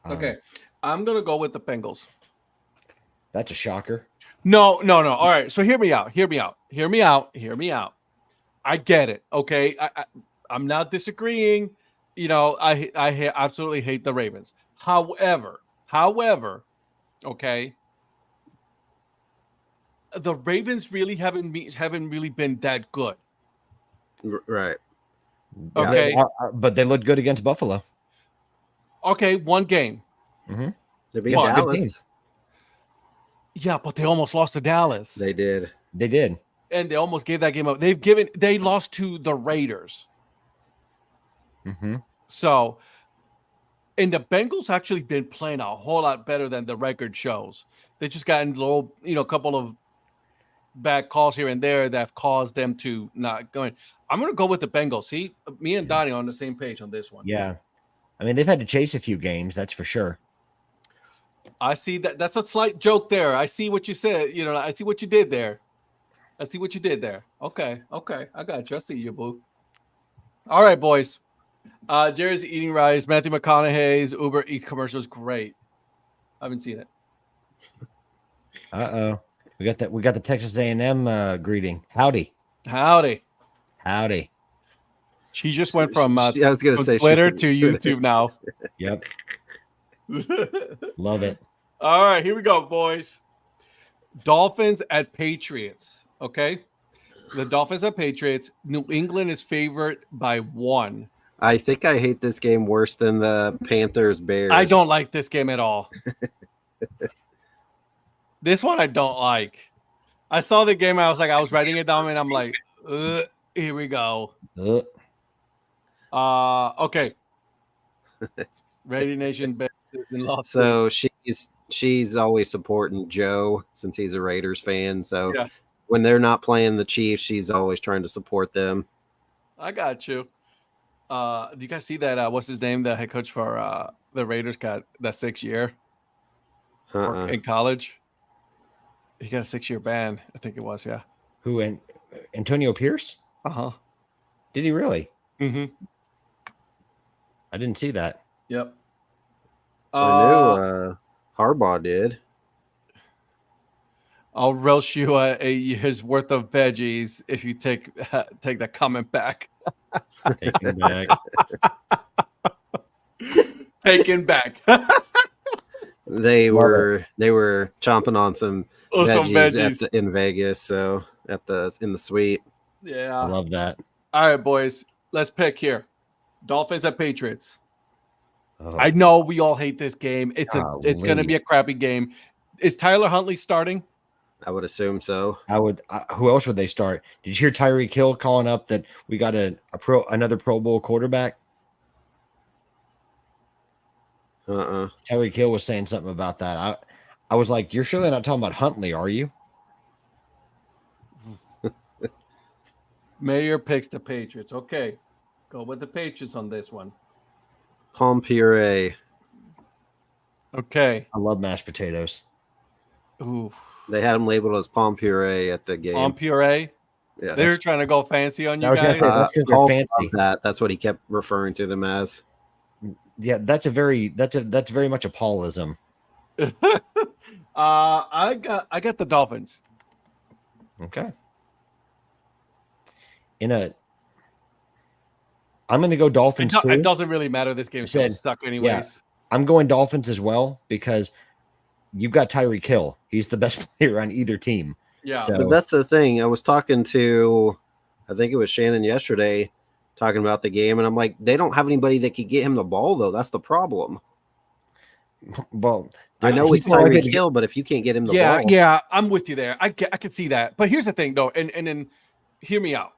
Okay, I'm gonna go with the Bengals. That's a shocker. No. All right, so hear me out. I get it. Okay, I'm not disagreeing. You know, I absolutely hate the Ravens. However, okay, the Ravens really haven't really been that good. Right. Okay. But they looked good against Buffalo. Okay, one game. Mm-hmm. They beat Dallas. Yeah, but they almost lost to Dallas. They did. And they almost gave that game up. They lost to the Raiders. Mm-hmm. So, and the Bengals actually been playing a whole lot better than the record shows. They just gotten a couple of bad calls here and there that have caused them to not go in. I'm going to go with the Bengals. See, me and Donnie are on the same page on this one. Yeah. I mean, they've had to chase a few games, that's for sure. I see that. That's a slight joke there. I see what you said. You know, I see what you did there. Okay. I got you. I see you, boo. All right, boys. Jerry's eating rice. Matthew McConaughey's Uber Eats commercial is great. I haven't seen it. Uh-oh. We got the Texas A&M greeting. Howdy. She just went from I was gonna say Twitter to YouTube now. Yep. Love it. All right, here we go, boys. Dolphins at Patriots. Okay. The Dolphins at Patriots. New England is favored by 1. I think I hate this game worse than the Panthers Bears. I don't like this game at all. This one I don't like. I saw the game. I was writing it down and I'm like, here we go. Okay. Raider Nation best in Las So she's always supporting Joe since he's a Raiders fan. So Yeah. when they're not playing the Chiefs, she's always trying to support them. I got you. Do you guys see that? What's his name? The head coach for the Raiders got that 6-year in college. He got a 6-year ban. I think it was. Yeah. Who and Antonio Pierce? Did he really? Mm-hmm. I didn't see that. Yep. I knew Harbaugh did. I'll roast you a year's worth of veggies if you take that comment back. Taking back. Taken back. They were chomping on some veggies. in Vegas, so in the suite. Yeah. I love that. All right, boys. Let's pick here. Dolphins at Patriots. Oh. I know we all hate this game. It's going to be a crappy game. Is Tyler Huntley starting? I would assume so. Who else would they start? Did you hear Tyreek Hill calling up that we got another Pro Bowl quarterback? Tyreek Hill was saying something about that. I was like, you're surely not talking about Huntley, are you? Mayor picks the Patriots. Okay. Go with the Patriots on this one. Palm puree. Okay. I love mashed potatoes. Ooh. They had them labeled as palm puree at the game. Palm puree? Yeah. They're trying to go fancy on you guys. Fancy. That's what he kept referring to them as. Yeah, that's very much a Paulism. I got the Dolphins. Okay. I'm going to go Dolphins too. It doesn't really matter. This game's going to suck anyways. Yeah, I'm going Dolphins as well because you've got Tyreek Hill. He's the best player on either team. Yeah. So that's the thing. I was talking to, I think it was Shannon yesterday, talking about the game, and I'm like, they don't have anybody that could get him the ball, though. That's the problem. Well, I know it's Tyreek Hill, but if you can't get him the ball. Yeah, I'm with you there. I could see that. But here's the thing, though, and then hear me out.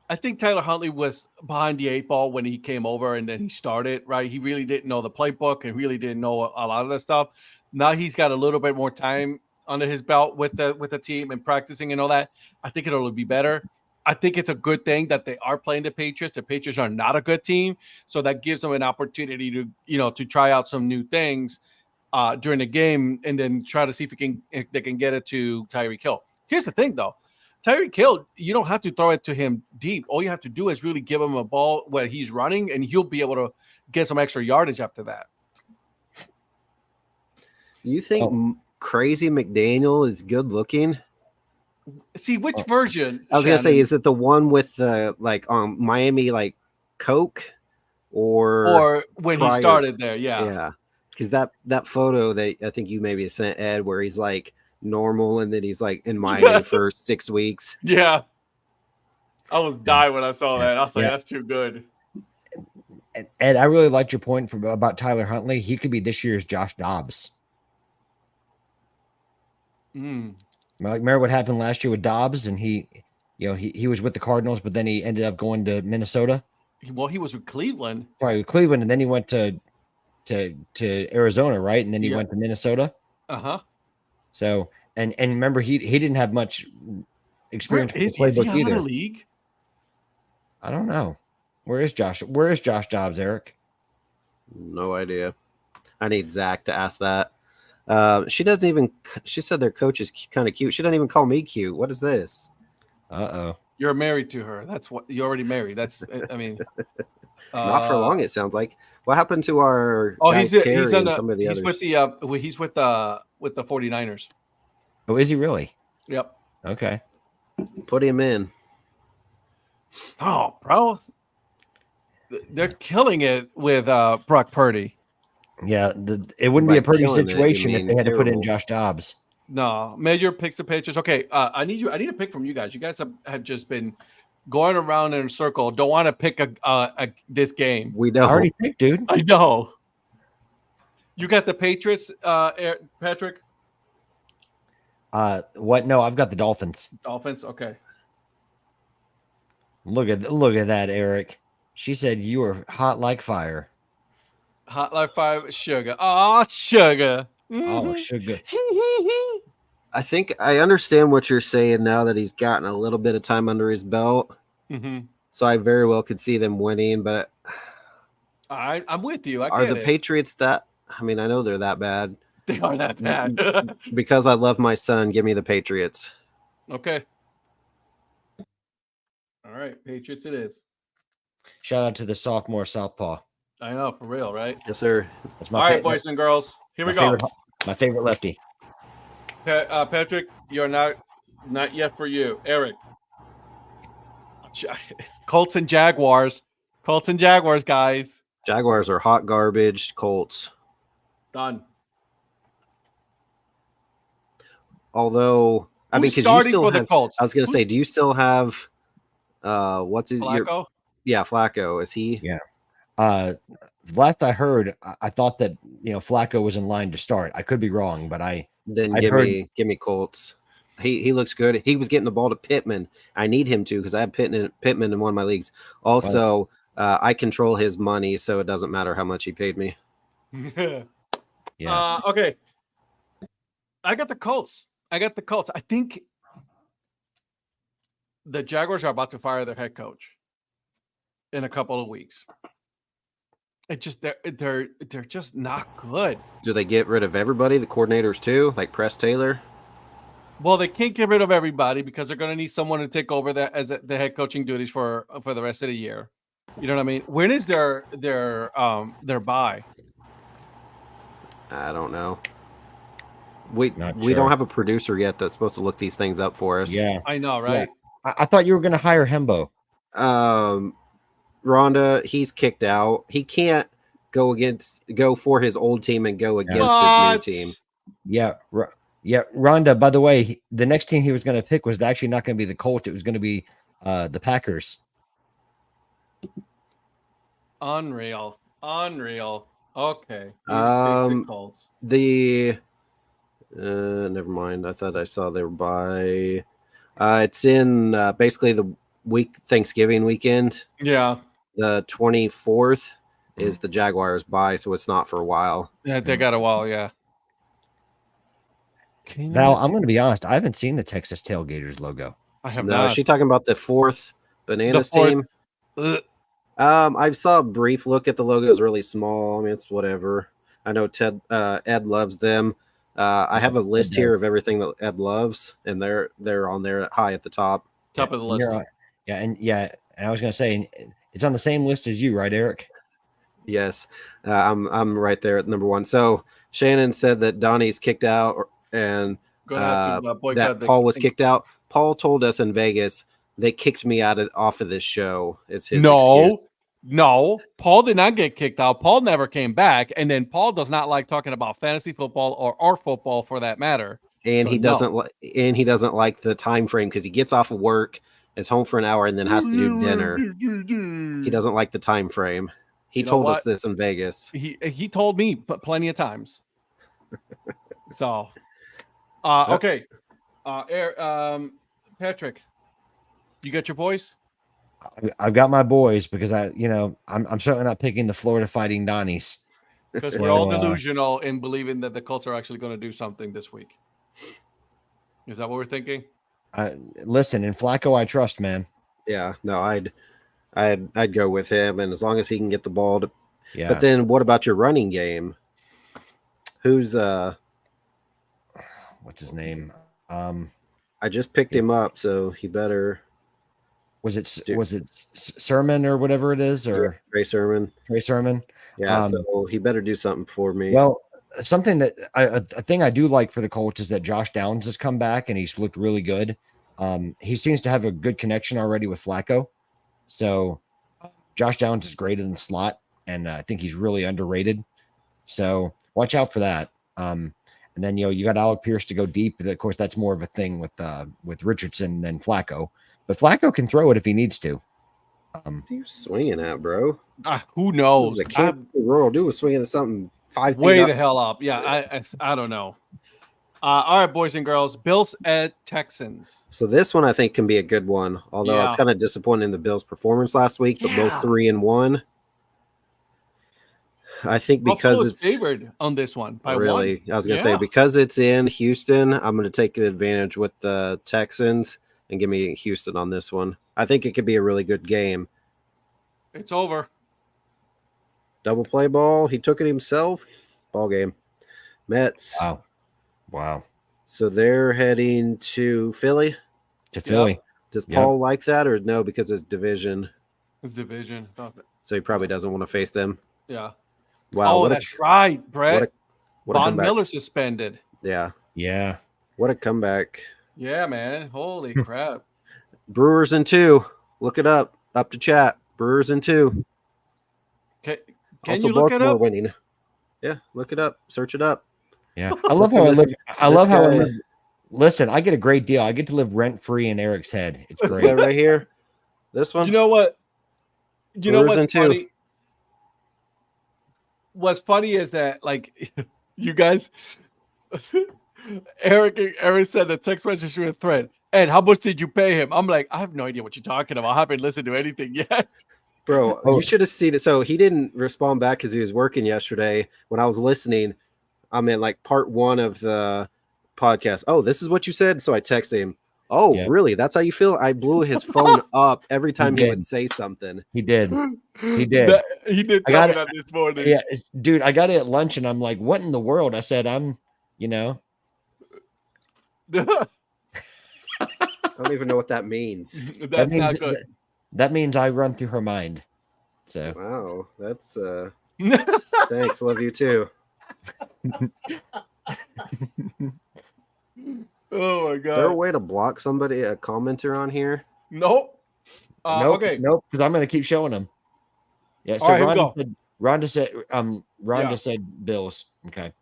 I think Tyler Huntley was behind the 8 ball when he came over and then he started, right? He really didn't know the playbook and really didn't know a lot of that stuff. Now he's got a little bit more time under his belt with the team and practicing and all that. I think it'll be better. I think it's a good thing that they are playing the Patriots. The Patriots are not a good team, so that gives them an opportunity to try out some new things during the game and then try to see if they can get it to Tyreek Hill. Here's the thing, though. Tyreek Hill, you don't have to throw it to him deep. All you have to do is really give him a ball where he's running, and he'll be able to get some extra yardage after that. You think Crazy McDaniel is good looking? See, which version? I was gonna say, is it the one with the Miami Coke, or when he started there? Yeah, because that photo that I think you maybe sent Ed, where he's like normal and then he's like in Miami for 6 weeks. Yeah, I was dying when I saw that. I was like, that's too good. Ed, I really liked your point about Tyler Huntley. He could be this year's Josh Dobbs. Remember what happened last year with Dobbs, and he was with the Cardinals, but then he ended up going to Minnesota. Well, he was with Cleveland. Sorry, with Cleveland, and then he went to Arizona, right? And then he went to Minnesota. So and remember he didn't have much experience with the playbook either. Out of the league? I don't know. Where is Josh Dobbs, Eric? No idea. I need Zach to ask that. She said their coach is kind of cute. She doesn't even call me cute. What is this? You're married to her. That's what you're already married. That's, I mean, not for long. It sounds like. What happened to our? He's some of the others. He's with the 49ers. Oh, is he really? Yep. Okay. Put him in. Oh, bro. They're killing it with Brock Purdy. Yeah, it wouldn't be a Purdy situation if they had to put in Josh Dobbs. No, Major picks the Patriots. Okay, I need a pick from you guys. You guys have just been going around in a circle. Don't want to pick this game. We don't. I already picked, dude. I know. You got the Patriots, Patrick? What? No, I've got the Dolphins. Dolphins, okay. Look at that, Eric. She said you were hot like fire. Hot Life 5 Sugar. Oh, Sugar. Oh, sugar. I think I understand what you're saying now that he's gotten a little bit of time under his belt. Mm-hmm. So I very well could see them winning, but I'm with you. I are get the it. Patriots that? I mean, I know they're that bad. They are that bad. Because I love my son, give me the Patriots. Okay. All right, Patriots it is. Shout out to the sophomore southpaw. I know, for real, right? Yes, sir. That's All right, boys and girls, here we go. My favorite lefty. Patrick, you're not yet for you. Eric, it's Colts and Jaguars. Colts and Jaguars, guys. Jaguars are hot garbage. Colts. Done. Although, I mean, Who's because you starting still for have, the Colts? I was going to say, do you still have, what's his, Flacco? yeah, Flacco. Is he? Yeah. Last I heard, I thought that Flacco was in line to start. I could be wrong, but Then I'd give heard- me Colts. He looks good. He was getting the ball to Pittman. I need him to because I have Pittman in one of my leagues. Also, I control his money, so it doesn't matter how much he paid me. yeah. Okay. I got the Colts. I think the Jaguars are about to fire their head coach in a couple of weeks. It just they're just not good. Do they get rid of everybody, the coordinators too, like Press Taylor? Well, they can't get rid of everybody because they're going to need someone to take over that as the head coaching duties for the rest of the year. You know what I mean? When is their bye? I don't know. We Sure. don't have a producer yet that's supposed to look these things up for us. Yeah. I know, right? Yeah. I thought you were going to hire Hembo. Rhonda, he's kicked out. He can't go for his old team and go against his new team. Yeah. Yeah. Rhonda, by the way, the next team he was going to pick was actually not going to be the Colts. It was going to be the Packers. Unreal. Okay. Colts. Never mind. I thought I saw they were by. It's in basically the Thanksgiving weekend. Yeah. The 24th is the Jaguars bye, so it's not for a while. Yeah, they got a while. Yeah. Val, I'm going to be honest. I haven't seen the Texas Tailgaters logo. I have No, not. is she talking about the fourth Bananas team? I saw a brief look at the logo. It's really small. I mean, it's whatever. I know Ed loves them. I have a list here of everything that Ed loves, and they're on there high at the top. Top of the list. And I was going to say it's on the same list as you, right, Eric? Yes, I'm right there at number one. So Shannon said that Donnie's kicked out, and that Paul was kicked out. Paul told us in Vegas they kicked me off of this show. It's his excuse. No, Paul did not get kicked out. Paul never came back, and then Paul does not like talking about fantasy football or our football for that matter. And he doesn't like the time frame because he gets off of work, is home for an hour, and then has to do dinner. He doesn't like the time frame. He told us this in Vegas. He told me plenty of times. So, okay, Patrick, you got your boys? I've got my boys because I'm certainly not picking the Florida Fighting Donnies. Because we're all delusional in believing that the Colts are actually going to do something this week. Is that what we're thinking? Listen, in Flacco, I trust, man. Yeah, no, I'd go with him, and as long as he can get the ball to. Yeah. But then, what about your running game? Who's what's his name? I just picked him up, so he better. Was it Sermon or whatever it is, or Trey Sermon? Trey Sermon. Yeah, so he better do something for me. Well, something that a thing I do like for the Colts is that Josh Downs has come back and he's looked really good. He seems to have a good connection already with Flacco. So Josh Downs is great in the slot, and I think he's really underrated. So watch out for that. And then you got Alec Pierce to go deep. Of course, that's more of a thing with Richardson than Flacco. But Flacco can throw it if he needs to. What are you swinging at, bro? Who knows? The kid Royal dude was swinging at something 5 feet way up. the hell up. Yeah, I don't know. All right, boys and girls, Bills at Texans. So this one I think can be a good one. Although I was kind of disappointed in the Bills' performance last week, but both 3-1. I think Buffalo because is it's favored on this one by really, one. I was gonna say because it's in Houston, I'm gonna take the advantage with the Texans and give me Houston on this one. I think it could be a really good game. It's over. Double play ball. He took it himself. Ball game. Mets. Wow. So they're heading to Philly. To Philly. Does Paul like that or no? Because it's division. It's division. So he probably doesn't want to face them. Yeah. Wow. Oh, that's right, Brett. What a Von comeback. Miller suspended. Yeah. Yeah. What a comeback. Yeah, man. Holy crap. Brewers in 2. Look it up. Up to chat. Brewers in 2. Can also, you look Baltimore it up? winning. Yeah, look it up. Search it up. Yeah. I love how I live. I love how I live. Listen, I get a great deal. I get to live rent free in Eric's head. It's great. That right here. This one. You know what? You know what's funny? What's funny is that, like, you guys, Eric said the text message with a thread. And how much did you pay him? I'm like, I have no idea what you're talking about. I haven't listened to anything yet. Bro, you should have seen it. So he didn't respond back because he was working yesterday. When I was listening, I'm in like part 1 of the podcast. Oh, this is what you said. So I texted him. Oh, really? That's how you feel? I blew his phone up every time he would say something. He did. He did. He did tell me that this morning. Yeah, dude, I got it at lunch and I'm like, what in the world? I said, I don't even know what that means. That means I run through her mind. So wow, that's thanks. Love you too. Oh my god! Is there a way to block somebody, a commenter on here? Nope. Nope. Okay. Nope. Because I'm going to keep showing them. Yeah. So Rhonda said Bills. Okay.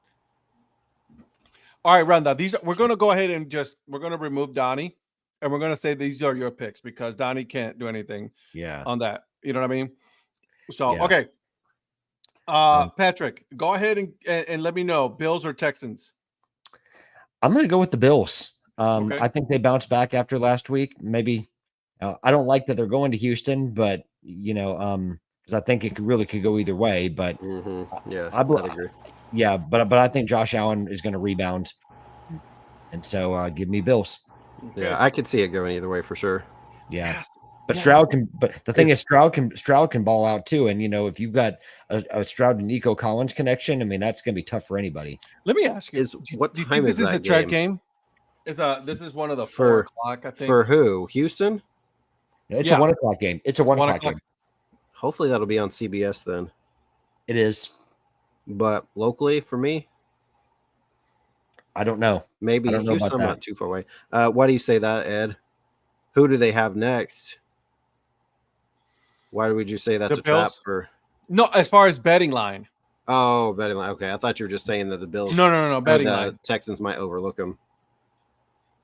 All right, Rhonda. We're going to go ahead and we're going to remove Donnie, and we're going to say these are your picks because Donnie can't do anything. On that, you know what I mean? So okay. Patrick, go ahead and let me know, Bills or Texans. I'm going to go with the Bills. Okay. I think they bounced back after last week. Maybe I don't like that they're going to Houston, but because I think it really could go either way. But yeah, I agree. Yeah, but I think Josh Allen is going to rebound, and so give me Bills. Yeah, I could see it going either way for sure. Yeah. Yes. But Stroud can. But the thing is, Stroud can ball out too. And if you've got a Stroud and Nico Collins connection, I mean that's going to be tough for anybody. Let me ask you: what time is this a track game? This is one of the 4 o'clock. I think for who? Houston. It's a 1 o'clock game. It's a 1 o'clock game. Hopefully that'll be on CBS then. It is. But locally for me, I don't know. Maybe Houston, not too far away. Why do you say that, Ed? Who do they have next? Why would you say that's a trap for? No, as far as betting line. Oh, betting line. Okay, I thought you were just saying that the Bills. No, betting line. Texans might overlook them.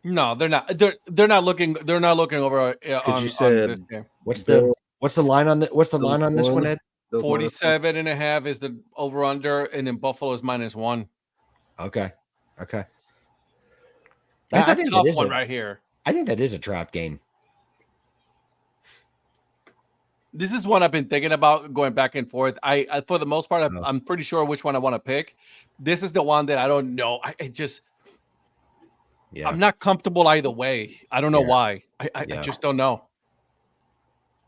No, they're not. They're not looking. They're not looking over. You said this game. What's the line on this one, Ed? 47.5 is the over under, and then Buffalo is -1. Okay. That's a tough one right here. I think that is a trap game. This is one I've been thinking about going back and forth. I for the most part, I'm pretty sure which one I want to pick. This is the one that I don't know. I'm not comfortable either way. I don't know why. I just don't know.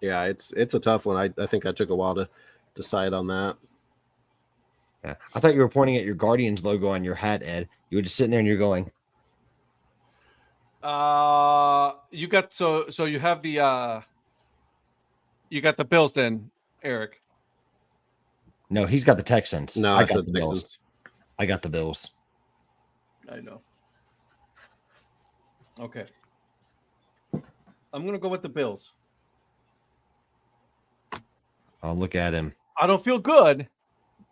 Yeah, it's a tough one. I think I took a while to decide on that. Yeah, I thought you were pointing at your Guardians logo on your hat, Ed. You were just sitting there and you're going. You got so you have the you got the Bills then, Eric. No, he's got the Texans. No, I got the Bills. I got the Bills. I know. Okay. I'm gonna go with the Bills. I'll look at him. I don't feel good.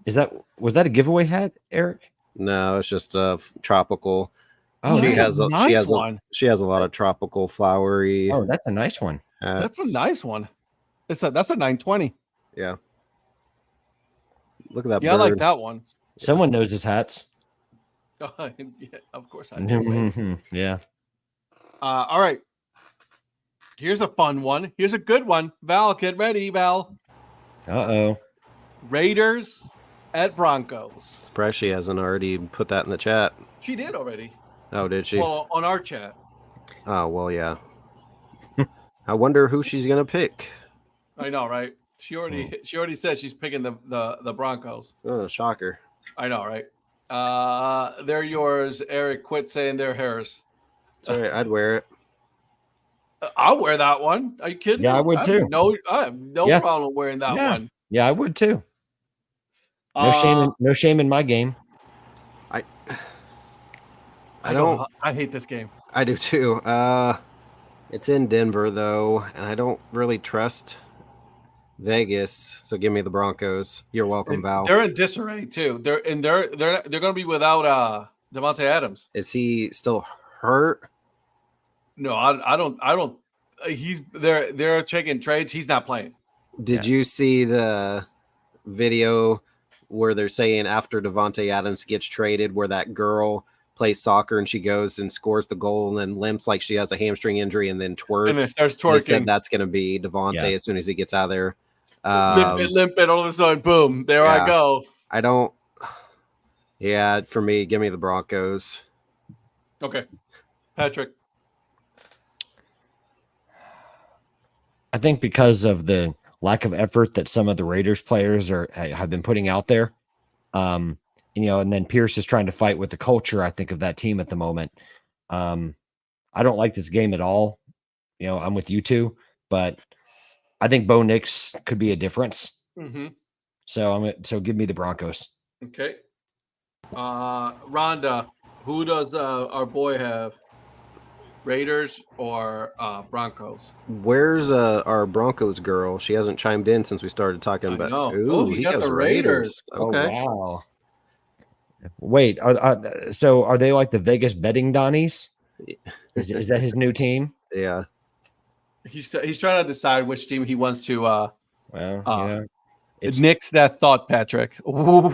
Was that a giveaway hat, Eric? No, it's just a tropical. Oh, she has a lot of tropical flowery. Oh, that's a nice one. That's a nice one. That's a 920. Yeah. Look at that. Yeah, bird. I like that one. Someone knows his hats. Yeah, of course I do. Yeah. All right. Here's a fun one. Here's a good one. Val, get ready, Val. Uh-oh. Raiders at Broncos. Surprised she hasn't already put that in the chat. She did already. Oh, did she? Well, on our chat. Oh, well, yeah. I wonder who she's gonna pick. I know, right? She already said she's picking the Broncos. Oh, shocker. I know, right? They're yours. Eric, quit saying they're hers. Sorry, I'd wear it. I'll wear that one. Are you kidding Yeah, me? I would too. I have no Yeah. problem wearing that Yeah. one. Yeah, I would too. No shame in my game. I hate this game. I do too. It's in Denver though, and I don't really trust Vegas. So give me the Broncos. You're welcome, Val. They're in disarray too. They're going to be without Devontae Adams. Is he still hurt? No, I don't. They're checking trades. He's not playing. Did you see the video where they're saying after Devontae Adams gets traded, where that girl plays soccer and she goes and scores the goal and then limps like she has a hamstring injury and then twerks? And then starts They twerking. said that's going to be Devontae as soon as he gets out of there. Limp it. All of a sudden, boom! There I go. I don't. Yeah, for me, give me the Broncos. Okay, Patrick. I think because of the lack of effort that some of the Raiders players have been putting out there, and then Pierce is trying to fight with the culture, I think, of that team at the moment. I don't like this game at all. I'm with you two, but I think Bo Nix could be a difference. Mm-hmm. So give me the Broncos. Okay. Rhonda, who does our boy have? Raiders or Broncos? Where's our Broncos girl? She hasn't chimed in since we started talking about. Oh, he got has the Raiders. Okay. Oh, wow. Wait, are they like the Vegas betting Donnies? Is that his new team? Yeah. He's trying to decide which team he wants to. It's nix that thought, Patrick. Ooh.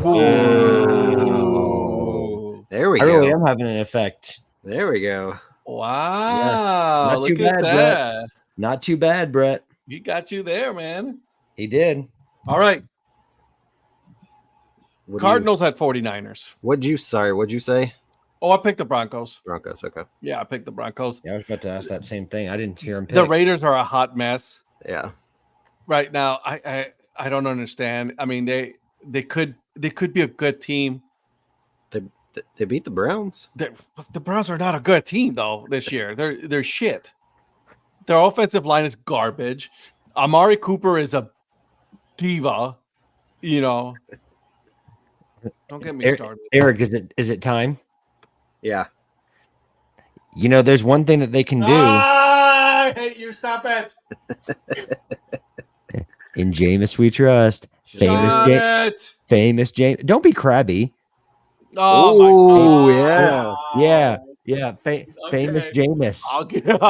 There we go. I really am having an effect. There we go. Wow. Not too bad, Brett. Not too bad, Brett. He got you there, man. He did. All right. Cardinals at 49ers. What'd you say? Oh, I picked the Broncos. Broncos, okay. Yeah, I picked the Broncos. Yeah, I was about to ask that same thing. I didn't hear him pick. The Raiders are a hot mess. Yeah. Right now, I don't understand. I mean, they could be a good team. They beat the Browns. The Browns are not a good team though this year. They're shit. Their offensive line is garbage. Amari Cooper is a diva. Don't get me started. Eric, is it time? Yeah. There's one thing that they can do. I hate you. Stop it. In Jameis we trust. Famous James. Don't be crabby. Oh, yeah. Famous Jameis. I'll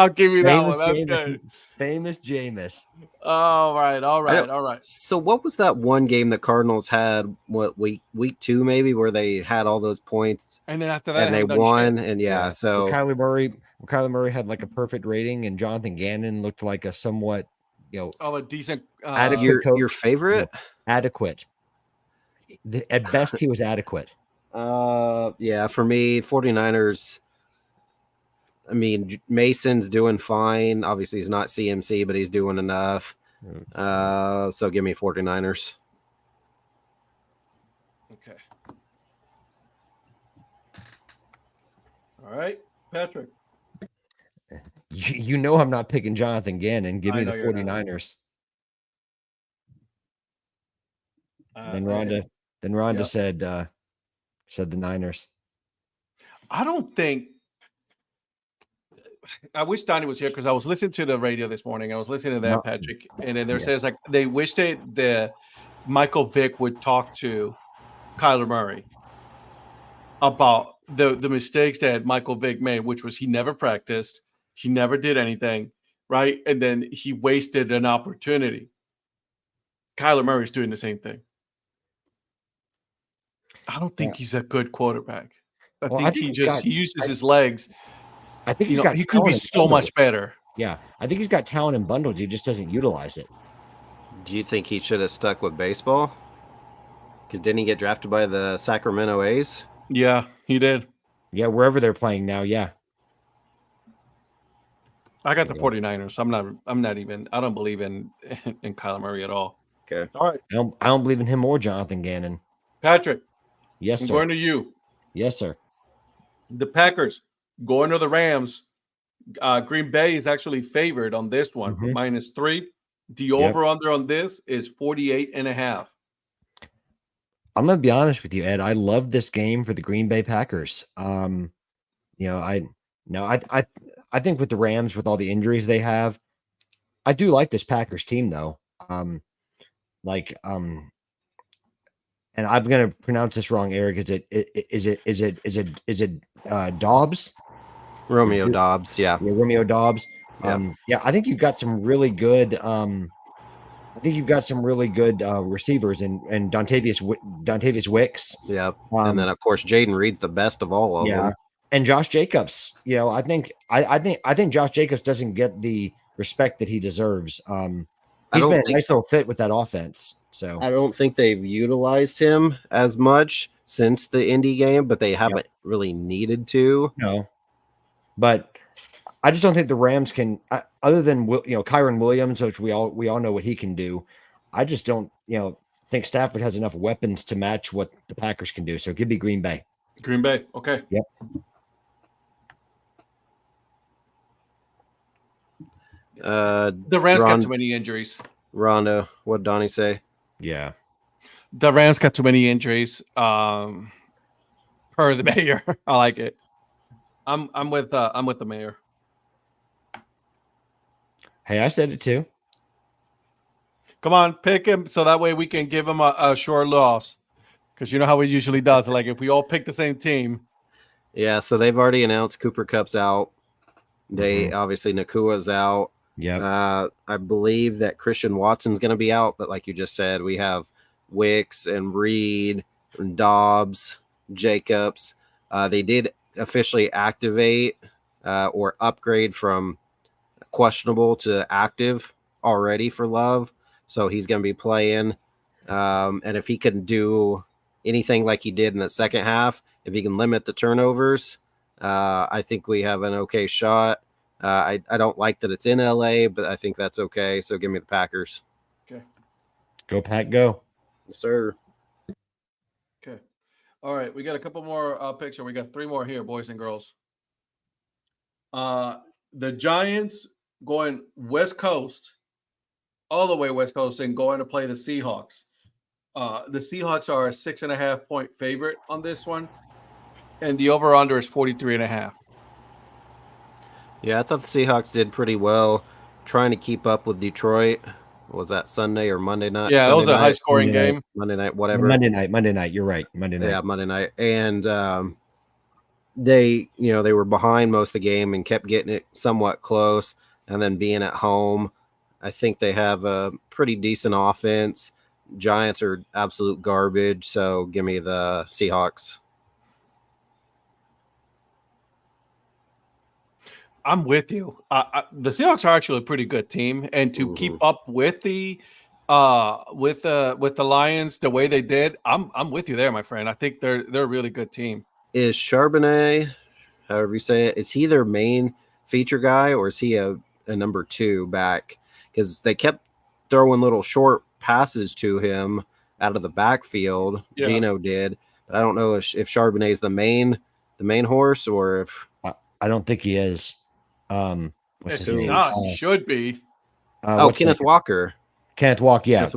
give you that one. That's good. Famous Jameis. All right. So what was that one game the Cardinals had? What week 2 maybe, where they had all those points and then after that and they won? shit. And so Kyler Murray had like a perfect rating, and Jonathan Gannon looked like a somewhat a decent adequate coach. Your favorite? Adequate. At best, he was adequate. Yeah, for me, 49ers. I mean, Mason's doing fine. Obviously, he's not CMC, but he's doing enough. So give me 49ers. Okay. All right, Patrick. I'm not picking Jonathan Gannon. Give me the 49ers. Then Rhonda said the Niners. I don't think. I wish Donnie was here because I was listening to the radio this morning. I was listening to that, Patrick, and then says like they wish the Michael Vick would talk to Kyler Murray about the mistakes that Michael Vick made, which was he never practiced, he never did anything, right, and then he wasted an opportunity. Kyler Murray's doing the same thing. I don't think he's a good quarterback. I think he uses his legs. I think he could be so much better. Yeah, I think he's got talent in bundles. He just doesn't utilize it. Do you think he should have stuck with baseball? Because didn't he get drafted by the Sacramento A's? Yeah, he did. Yeah, wherever they're playing now. Yeah. I got the 49ers. I don't believe in Kyler Murray at all. Okay. All right. I don't believe in him or Jonathan Gannon. Patrick, Yes, I'm sir. going to you. Yes, sir. The Packers going to the Rams. Green Bay is actually favored on this one, -3. The over-under on this is 48.5. I'm gonna be honest with you, Ed. I love this game for the Green Bay Packers. I think with the Rams, with all the injuries they have, I do like this Packers team though. And I'm gonna pronounce this wrong, Eric. Is it Dobbs? Romeo Dobbs, yeah. Romeo Dobbs. Yeah. I think you've got some really good. Receivers and Dontavius Wicks. Yeah, and then of course Jaden Reed's the best of all of them. And Josh Jacobs. I think Josh Jacobs doesn't get the respect that he deserves. He's been a nice little fit with that offense. So I don't think they've utilized him as much since the Indy game, but they haven't really needed to. No, but I just don't think the Rams can, other than Kyron Williams, which we all know what he can do. I just don't think Stafford has enough weapons to match what the Packers can do. So give me Green Bay. Green Bay, okay. Yep. The Rams got too many injuries. Rondo, what did Donnie say? Yeah. The Rams got too many injuries. Per the mayor. I like it. I'm with the mayor. Hey, I said it too. Come on, pick him so that way we can give him a short loss. Because you know how he usually does. Like if we all pick the same team. Yeah, so they've already announced Cooper Kupp's out. They obviously Nakua's out. Yeah. I believe that Christian Watson's going to be out, but like you just said, we have Wicks and Reed and Dobbs, Jacobs. They did officially activate or upgrade from questionable to active already for Love, so he's going to be playing. And if he can do anything like he did in the second half, if he can limit the turnovers, I think we have an okay shot. I don't like that it's in LA, but I think that's okay. So give me the Packers. Okay. Go Pack, go. Yes, sir. Okay. All right. We got a couple more picks. We got 3 more here, boys and girls. The Giants going West Coast, all the way West Coast, and going to play the Seahawks. The Seahawks are a 6.5 point favorite on this one, and the over-under is 43.5. Yeah, I thought the Seahawks did pretty well trying to keep up with Detroit. Was that Sunday or Monday night? Yeah, Sunday that was a high-scoring game. Monday night, whatever. Monday night. You're right. Monday night. Yeah, Monday night. And they were behind most of the game and kept getting it somewhat close. And then being at home, I think they have a pretty decent offense. Giants are absolute garbage, so give me the Seahawks. I'm with you. The Seahawks are actually a pretty good team, and to keep up with the Lions the way they did, I'm with you there, my friend. I think they're a really good team. Is Charbonnet, however you say it, is he their main feature guy, or is he a number 2 back? Because they kept throwing little short passes to him out of the backfield. Yeah. Gino did, but I don't know if Charbonnet is the main horse, or if I don't think he is. What's his name? Should be. Kenneth Walker. Kenneth Walker, yeah.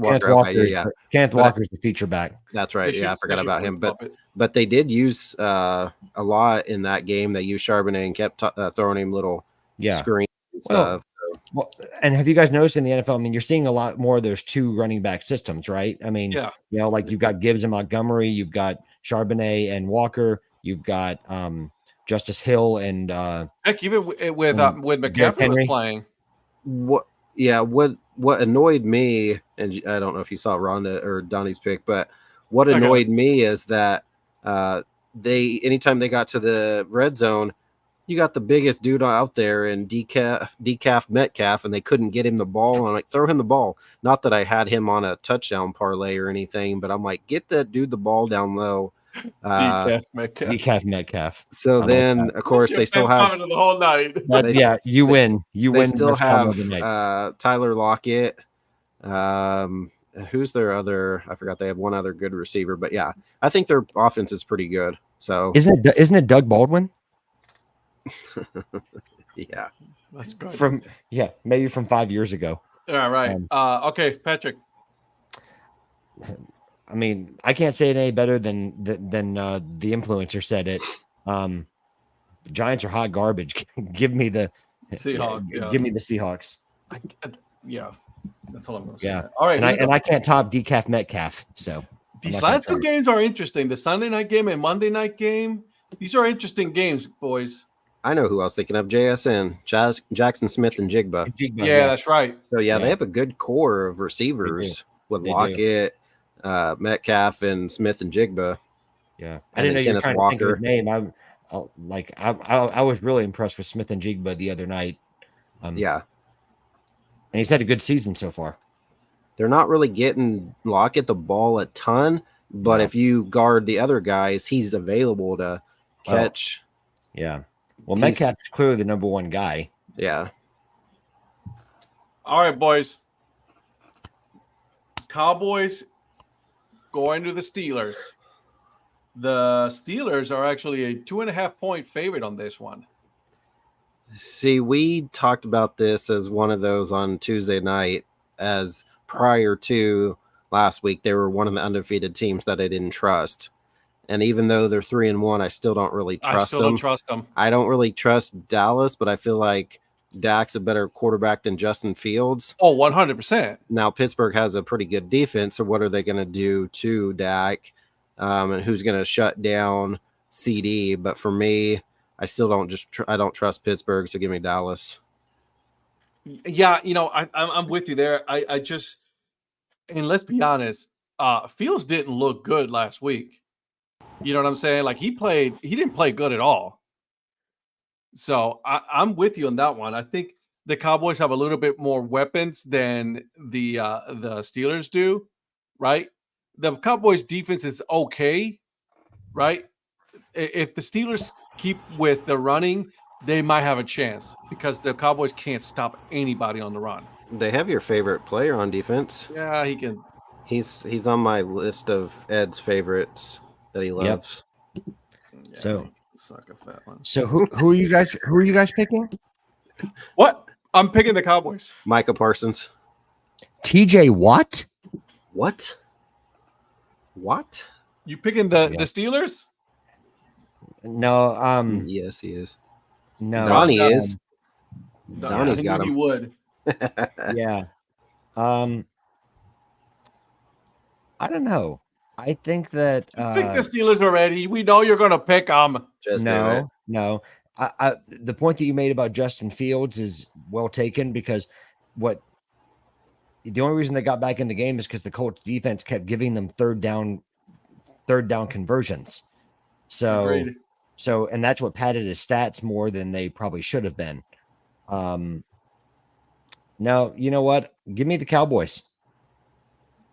Kenneth Walker's the feature back. That's right. I forgot about him. But they did use a lot in that game. They used Charbonnet and kept throwing him little screens and stuff. Well, and have you guys noticed in the NFL? I mean, you're seeing a lot more of those 2 running back systems, right? I mean, like you've got Gibbs and Montgomery, you've got Charbonnet and Walker, you've got Justice Hill and heck, even with McCaffrey was playing. What annoyed me, and I don't know if you saw Rhonda or Donnie's pick, but what annoyed me is that anytime they got to the red zone, you got the biggest dude out there in decaf Metcalf, and they couldn't get him the ball. And I'm like, throw him the ball. Not that I had him on a touchdown parlay or anything, but I'm like, get that dude the ball down low. Decaf Metcalf. Decaf Metcalf. So then, of course, they still have the whole night. You win. You they win. still best comment have of the night. Tyler Lockett. Who's their other? I forgot. They have one other good receiver, but yeah, I think their offense is pretty good. So Isn't it Doug Baldwin? Yeah, That's good. Maybe from 5 years ago. All right. Okay, Patrick. I mean, I can't say it any better than the influencer said it. Giants are hot garbage. Give me the Seahawks. Yeah. Give me the Seahawks. Yeah, that's all I'm going to say. Yeah. All right. And I can't top Decaf Metcalf. So these last two games are interesting. The Sunday night game and Monday night game. These are interesting games, boys. I know who I was thinking of. JSN, Jackson Smith and Jigba. Yeah, that's right. So yeah, they have a good core of receivers with Lockett, Metcalf, and Smith and Jigba. Yeah, I didn't know you were trying to think of his name. I was really impressed with Smith and Jigba the other night. Yeah, and he's had a good season so far. They're not really getting Lockett the ball a ton, but if you guard the other guys, he's available to catch. Yeah. Well, Metcalf's clearly the number one guy. Yeah. All right, boys. Cowboys going to the Steelers. The Steelers are actually a 2.5-point favorite on this one. See, we talked about this as one of those on Tuesday night, as prior to last week, they were one of the undefeated teams that I didn't trust. And even though they're 3-1, I still don't really trust them. I don't really trust Dallas, but I feel like Dak's a better quarterback than Justin Fields. Oh, 100%. Now, Pittsburgh has a pretty good defense, so what are they going to do to Dak? And who's going to shut down CD? But for me, I still don't I don't trust Pittsburgh, so give me Dallas. Yeah, I'm with you there. I just, and let's be honest, Fields didn't look good last week. You know what I'm saying? Like he didn't play good at all. So I'm with you on that one. I think the Cowboys have a little bit more weapons than the Steelers do, right? The Cowboys defense is okay, right? If the Steelers keep with the running, they might have a chance because the Cowboys can't stop anybody on the run. They have your favorite player on defense. Yeah, he can. He's on my list of Ed's favorites that he loves. Yep. Yeah, so a fat one. So who are you guys picking? What? I'm picking the Cowboys. Micah Parsons. TJ Watt? What? You picking the Steelers? No, yes, he is. No, Donnie is. Donnie's got him. He would. Yeah. I don't know. I think that pick the Steelers already. We know you're going to pick them. No. The point that you made about Justin Fields is well taken because the only reason they got back in the game is because the Colts defense kept giving them third down conversions. Agreed. And that's what padded his stats more than they probably should have been. No, you know what? Give me the Cowboys.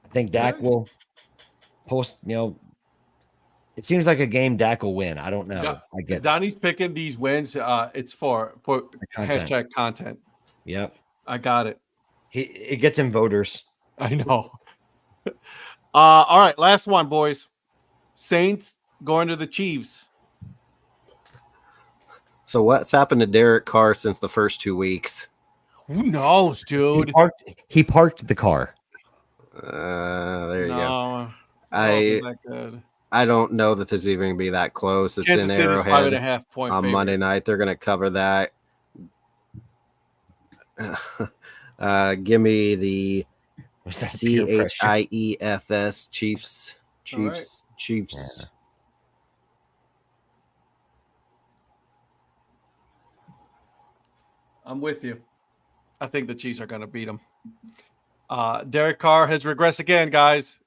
I think Dak will post, it seems like a game Dak will win. I don't know. I guess Donnie's picking these wins. It's for content. #content. Yep. I got it. It gets him voters. I know. All right. Last one, boys. Saints going to the Chiefs. So what's happened to Derek Carr since the first 2 weeks? Who knows, dude? He parked the car. There you go. That good. I don't know that this is even going to be that close. It's Kansas in City's Arrowhead 5.5-point on favorite. Monday night. They're going to cover that. Give me the CHIEFS Chiefs. Chiefs. Yeah. I'm with you. I think the Chiefs are going to beat them. Derek Carr has regressed again, guys.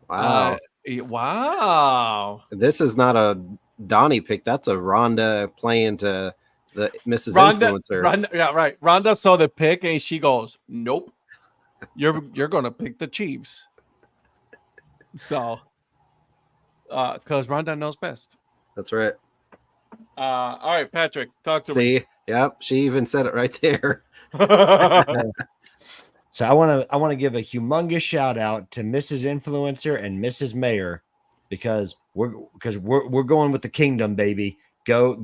Wow. Wow. This is not a Donnie pick. That's a Rhonda playing to the Mrs. Influencer. Rhonda saw the pick and she goes, "Nope, you're gonna pick the Chiefs." So, because Rhonda knows best. That's right. All right, Patrick, talk to me. See, yep, she even said it right there. So I want to give a humongous shout out to Mrs. Influencer and Mrs. Mayor because we're going with the kingdom, baby. Go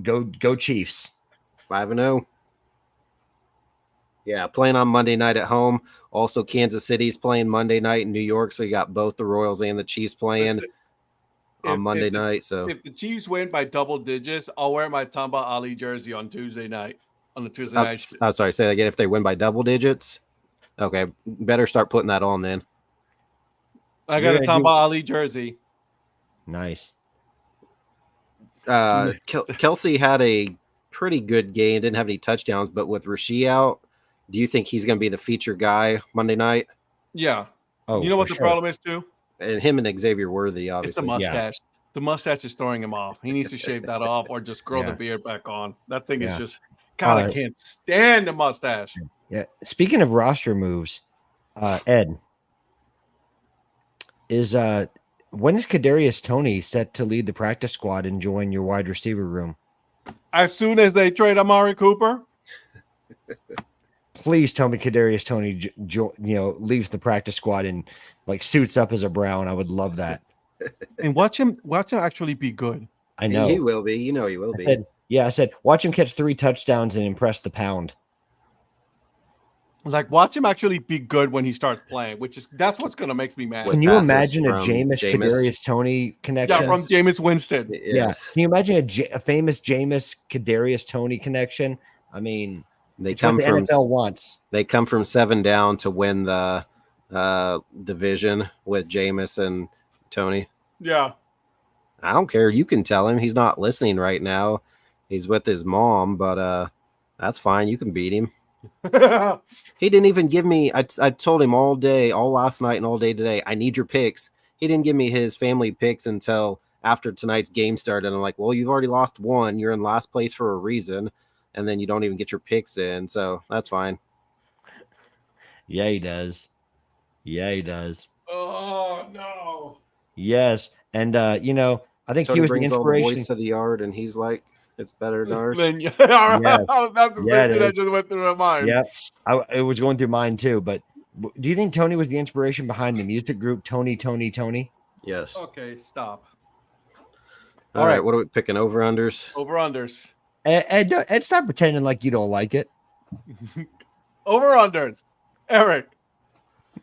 Chiefs. 5-0. Yeah, playing on Monday night at home. Also, Kansas City's playing Monday night in New York, so you got both the Royals and the Chiefs playing on Monday night. So if the Chiefs win by double digits, I'll wear my Tamba Ali jersey on Tuesday night. On the Tuesday night. I'm sorry, say that again. If they win by double digits, okay, better start putting that on then. I got a Tamba Ali jersey. Nice. Kelsey had a pretty good game. Didn't have any touchdowns, but with Rasheed out, do you think he's going to be the feature guy Monday night? Yeah. Oh, you know what the problem is too? And him and Xavier Worthy, obviously. It's the mustache. Yeah. The mustache is throwing him off. He needs to shave that off or just grow the beard back on. That thing is just God. I can't stand the mustache. Yeah. Speaking of roster moves, Ed, when is Kadarius Toney set to lead the practice squad and join your wide receiver room? As soon as they trade Amari Cooper. Please tell me Kadarius Toney, leaves the practice squad and like suits up as a Brown. I would love that. And watch him actually be good. I know he will be. You know he will be. I said watch him catch 3 touchdowns and impress the pound. Like watch him actually be good when he starts playing, that's what's gonna make me mad. Can you imagine a Jameis Kadarius Toney connection? Yeah, from Jameis Winston. Yes. Yeah. Can you imagine a famous Jameis Kadarius Toney connection? I mean, they come the from NFL wants. They come from 7 down to win the division with Jameis and Toney. Yeah. I don't care. You can tell him he's not listening right now. He's with his mom, but that's fine. You can beat him. He didn't even give me. I told him all day, all last night, and all day today. I need your picks. He didn't give me his family picks until after tonight's game started. And I'm like, well, you've already lost one. You're in last place for a reason, and then you don't even get your picks in. So that's fine. Yeah, he does. Oh no. Yes, and I think Tony he was the brings inspiration all the boys to the yard, and he's like, "It's better than ours." That's the same thing I just went through my mind. Yeah, it was going through mine too. But do you think Tony was the inspiration behind the music group Tony? Yes. Okay, stop. All right, what are we picking? Over-unders? Over-unders. Ed, stop pretending like you don't like it. Over-unders. Eric,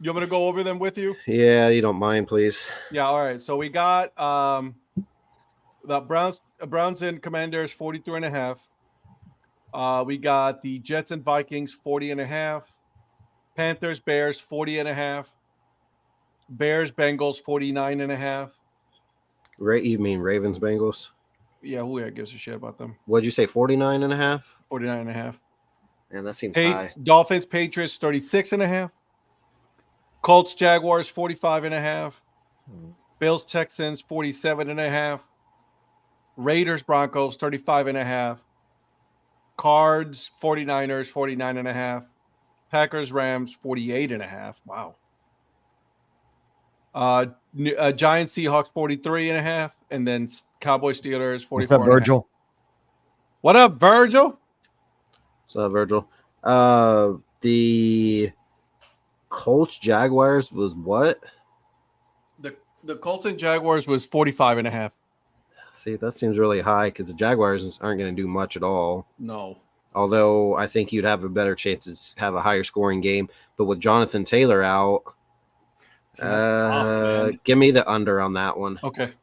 you want me to go over them with you? Yeah, you don't mind, please. Yeah, all right. So we got the Browns and Commanders 43.5. We got the Jets and Vikings 40.5. Panthers Bears 40.5. Bears Bengals 49.5. You mean Ravens Bengals? Yeah, who gives a shit about them? What'd you say? 49.5? 49.5. Man, that seems high. Dolphins Patriots 36.5. Colts Jaguars 45.5. Bills Texans 47.5. Raiders Broncos 35.5. Cards 49ers 49.5. Packers Rams 48.5. Wow. Giants Seahawks 43.5. And then Cowboys Steelers 44. What's up, Virgil? What up, Virgil? What's up, Virgil? The Colts Jaguars was what? The Colts and Jaguars was 45.5. See, that seems really high because the Jaguars aren't going to do much at all. No. Although I think you'd have a better chance to have a higher scoring game. But with Jonathan Taylor out, give me the under on that one. Okay.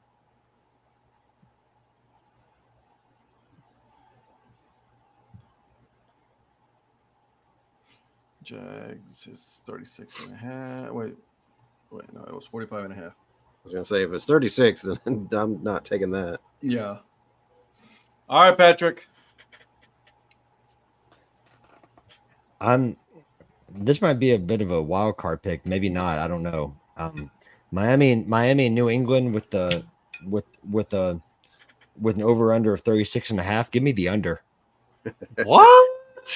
Jags is 36.5. Wait, no, it was 45.5. I was going to say, if it's 36, then I'm not taking that. Yeah. All right, Patrick. This might be a bit of a wild card pick, maybe not. I don't know. Miami and New England with an over under of 36.5. Give me the under. What?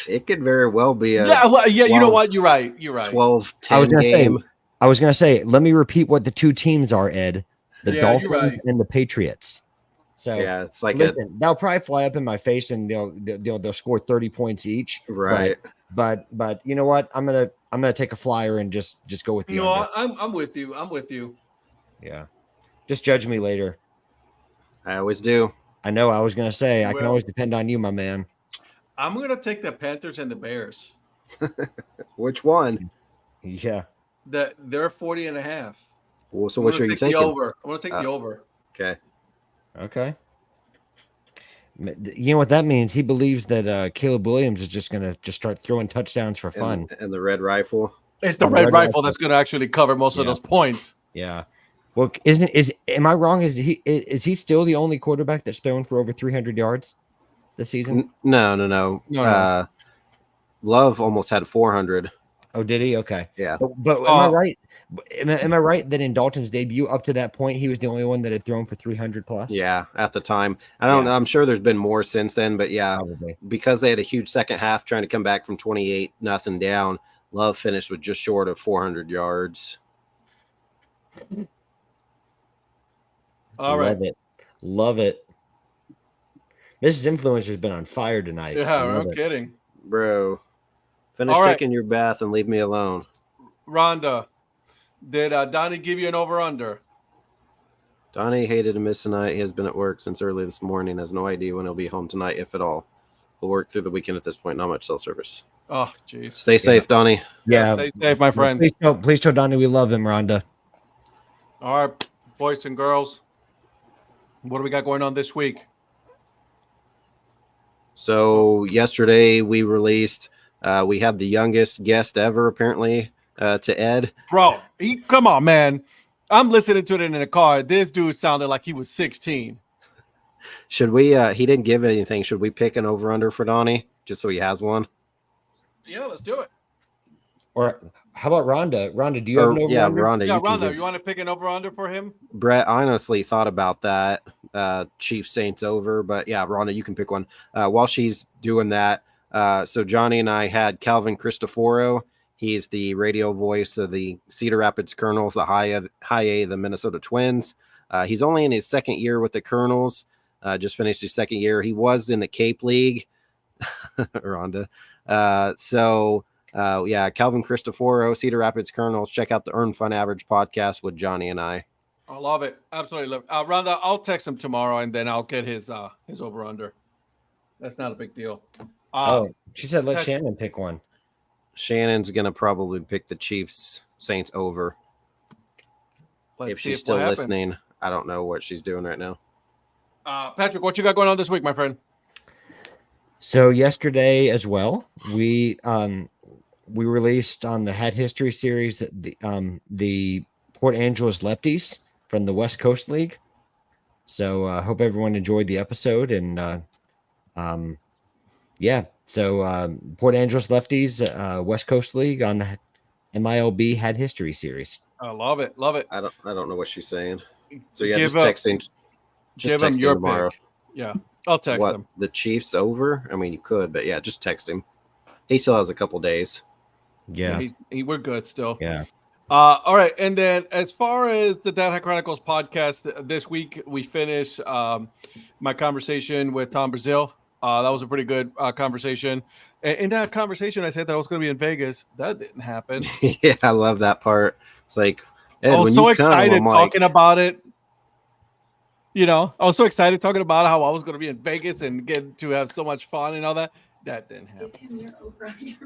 It could very well be a Yeah. You know 12 what? You're right. 12-10 game. I was gonna say, let me repeat what the two teams are, Ed. The Yeah, you're Dolphins right. and the Patriots. So Yeah, it's like listen, they'll probably fly up in my face and they'll score 30 points each. right. But you know what? I'm gonna take a flyer and just go with the You know, under. I'm with you. I'm with you. Yeah. Just judge me later. I always do. I know I was gonna say I can Well- always depend on you, my man. I'm gonna take the Panthers and the Bears. Which one? Yeah. They're 40.5. Well, so I'm which gonna are you take the taking? over. I'm gonna take the over. Okay. Okay. You know what that means? He believes that Caleb Williams is just gonna start throwing touchdowns for fun. And the red rifle. It's the On red Red rifle Rifle. that's gonna actually cover most of Yeah. those points. Yeah. Well, am I wrong? Is he still the only quarterback that's thrown for over 300 yards this season? No. No. Love almost had 400. Oh, did he? Okay. Yeah. But am I right? Am I right that in Dalton's debut up to that point he was the only one that had thrown for 300 plus? Yeah, at the time. I don't know. I'm sure there's been more since then, but yeah, Probably. because they had a huge second half trying to come back from 28-0 down. Love finished with just short of 400 yards. All right. Love it. Mrs. Influencer's been on fire tonight. Yeah, I love no it. kidding. Bro, finish All right. taking your bath and leave me alone. Rhonda, did Donnie give you an over/under? Donnie hated to miss tonight. He has been at work since early this morning. Has no idea when he'll be home tonight, if at all. We'll work through the weekend at this point. Not much cell service. Oh, jeez. Stay safe, Donnie. Yeah. Stay safe, my friend. Please tell Donnie we love him, Rhonda. All right, boys and girls. What do we got going on this week? So yesterday we released. We have the youngest guest ever, apparently, to Ed. Bro, come on, man. I'm listening to it in the car. This dude sounded like he was 16. Should we? He didn't give anything. Should we pick an over/under for Donnie, just so he has one? Yeah, let's do it. Or how about Rhonda? Rhonda, do you have an over? Yeah, Rhonda. Yeah, you can Rhonda, give- you want to pick an over/under for him? Brett, I honestly thought about that. Chiefs Saints over, but yeah, Rhonda, you can pick one. While she's doing that, so Johnny and I had Calvin Cristoforo. He's the radio voice of the Cedar Rapids Colonels, the high A, the Minnesota Twins. He's only in his second year with the Colonels. Just finished his second year. He was in the Cape League, Rhonda. Yeah, Calvin Cristoforo, Cedar Rapids Colonels. Check out the Earn Fun Average podcast with Johnny and I. I love it. Absolutely love it. Rhonda, I'll text him tomorrow and then I'll get his over/under. That's not a big deal. She said let Patrick- Shannon pick one. Shannon's gonna probably pick the Chiefs Saints over. Let's If see she's still what happens. listening, I don't know what she's doing right now. Patrick, what you got going on this week, my friend? So yesterday as well, we released on the Hat History series the Port Angeles Lefties from the West Coast League. So I hope everyone enjoyed the episode and yeah. So Port Angeles Lefties West Coast League on the MILB Hat History series. I love it. Love it. I don't know what she's saying. So yeah, Give just up- texting. Just Give him text him your tomorrow. pick. Yeah, I'll text What, him. the Chiefs over? I mean, you could, but yeah, just text him. He still has a couple days. Yeah. We're good still. Yeah. All right, and then as far as the Dad Hat Chronicles podcast, this week we finished my conversation with Tom Brazil. That was a pretty good conversation. And in that conversation, I said that I was going to be in Vegas. That didn't happen. Yeah, I love that part. It's like, Ed, I was when so you come, excited I'm like, talking about it. You know, I was so excited talking about how I was going to be in Vegas and get to have so much fun and all that. That didn't happen.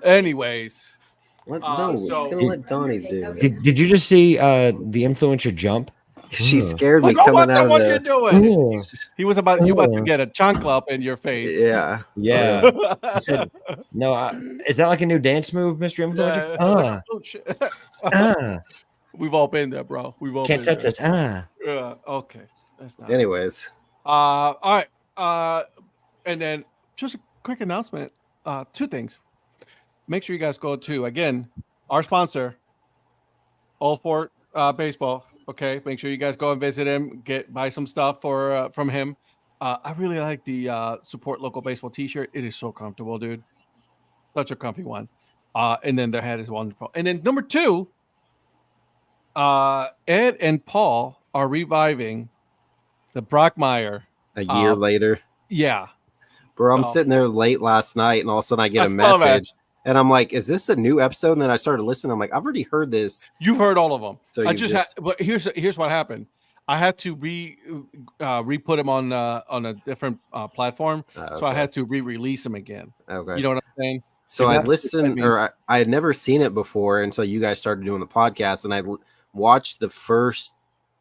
Anyways, What? so- No, it's gonna let Donnie do. Did you just see the influencer jump? She scared me like, oh, coming out what are you of doing? Ooh. He was about to Ooh. get a chancla up in your face. Yeah. Yeah. I said, no, is that like a new dance move, Mr. Influencer? Yeah. Oh, shit. Ah, We've all been there, bro. We've all can't been touch this. Ah. there. Yeah. Okay. That's not. Anyways, All right. And then just a quick announcement. Two things. Make sure you guys go to, again, our sponsor, All Fort Baseball. Okay. Make sure you guys go and visit him, buy some stuff from him. I really like the support local baseball T-shirt. It is so comfortable, dude. Such a comfy one. And then their hat is wonderful. And then number 2, Ed and Paul are reviving the Brockmire. A year later. Yeah. Bro, I'm sitting there late last night, and all of a sudden I get a message, and I'm like, "Is this a new episode?" And then I started listening. I'm like, "I've already heard this." You've heard all of them. So I but here's what happened. I had to re-put them on a different platform, so I had to re-release them again. Okay, you know what I'm saying? So I listened, or I had never seen it before until you guys started doing the podcast, and I watched the first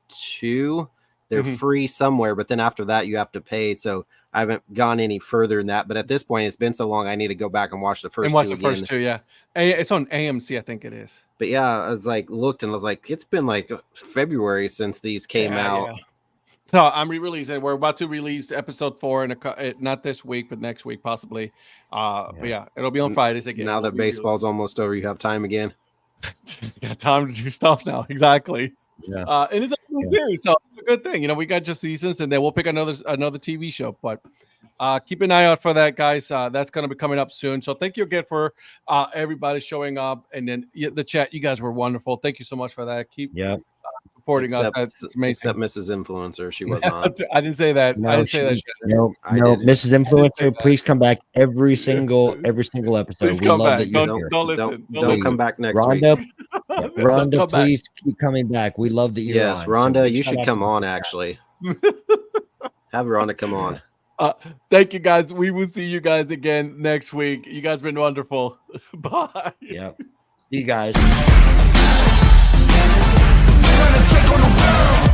2. They're free somewhere, but then after that you have to pay. So I haven't gone any further than that. But at this point, it's been so long, I need to go back and watch the first 2 again. First 2, yeah. It's on AMC, I think it is. But yeah, I was like, looked, and I was like, it's been like February since these came out. Yeah. No, I'm re-releasing. We're about to release episode 4 not this week, but next week possibly. But yeah, it'll be on Fridays again. Now that baseball's almost over, you have time again. Got time to do stuff now. Exactly. Yeah. And it's a good series, so it's a good thing. You know, we got just seasons, and then we'll pick another TV show. But keep an eye out for that, guys. That's going to be coming up soon. So thank you again for everybody showing up, and then the chat. You guys were wonderful. Thank you so much for that. Keep supporting us. That's amazing. Except Mrs. Influencer, she was not. I didn't say that. No, I didn't say that. No, Mrs. Influencer, please come back every single episode. Please we come love back. that you're Don't here. listen. Don't come back next Rhonda, week. Rhonda, please keep coming back. We love that you're on. Yes, Rhonda, you should come on. Actually, have Rhonda come on. Thank you, guys. We will see you guys again next week. You guys have been wonderful. Bye. Yep. See you guys. Take on the world.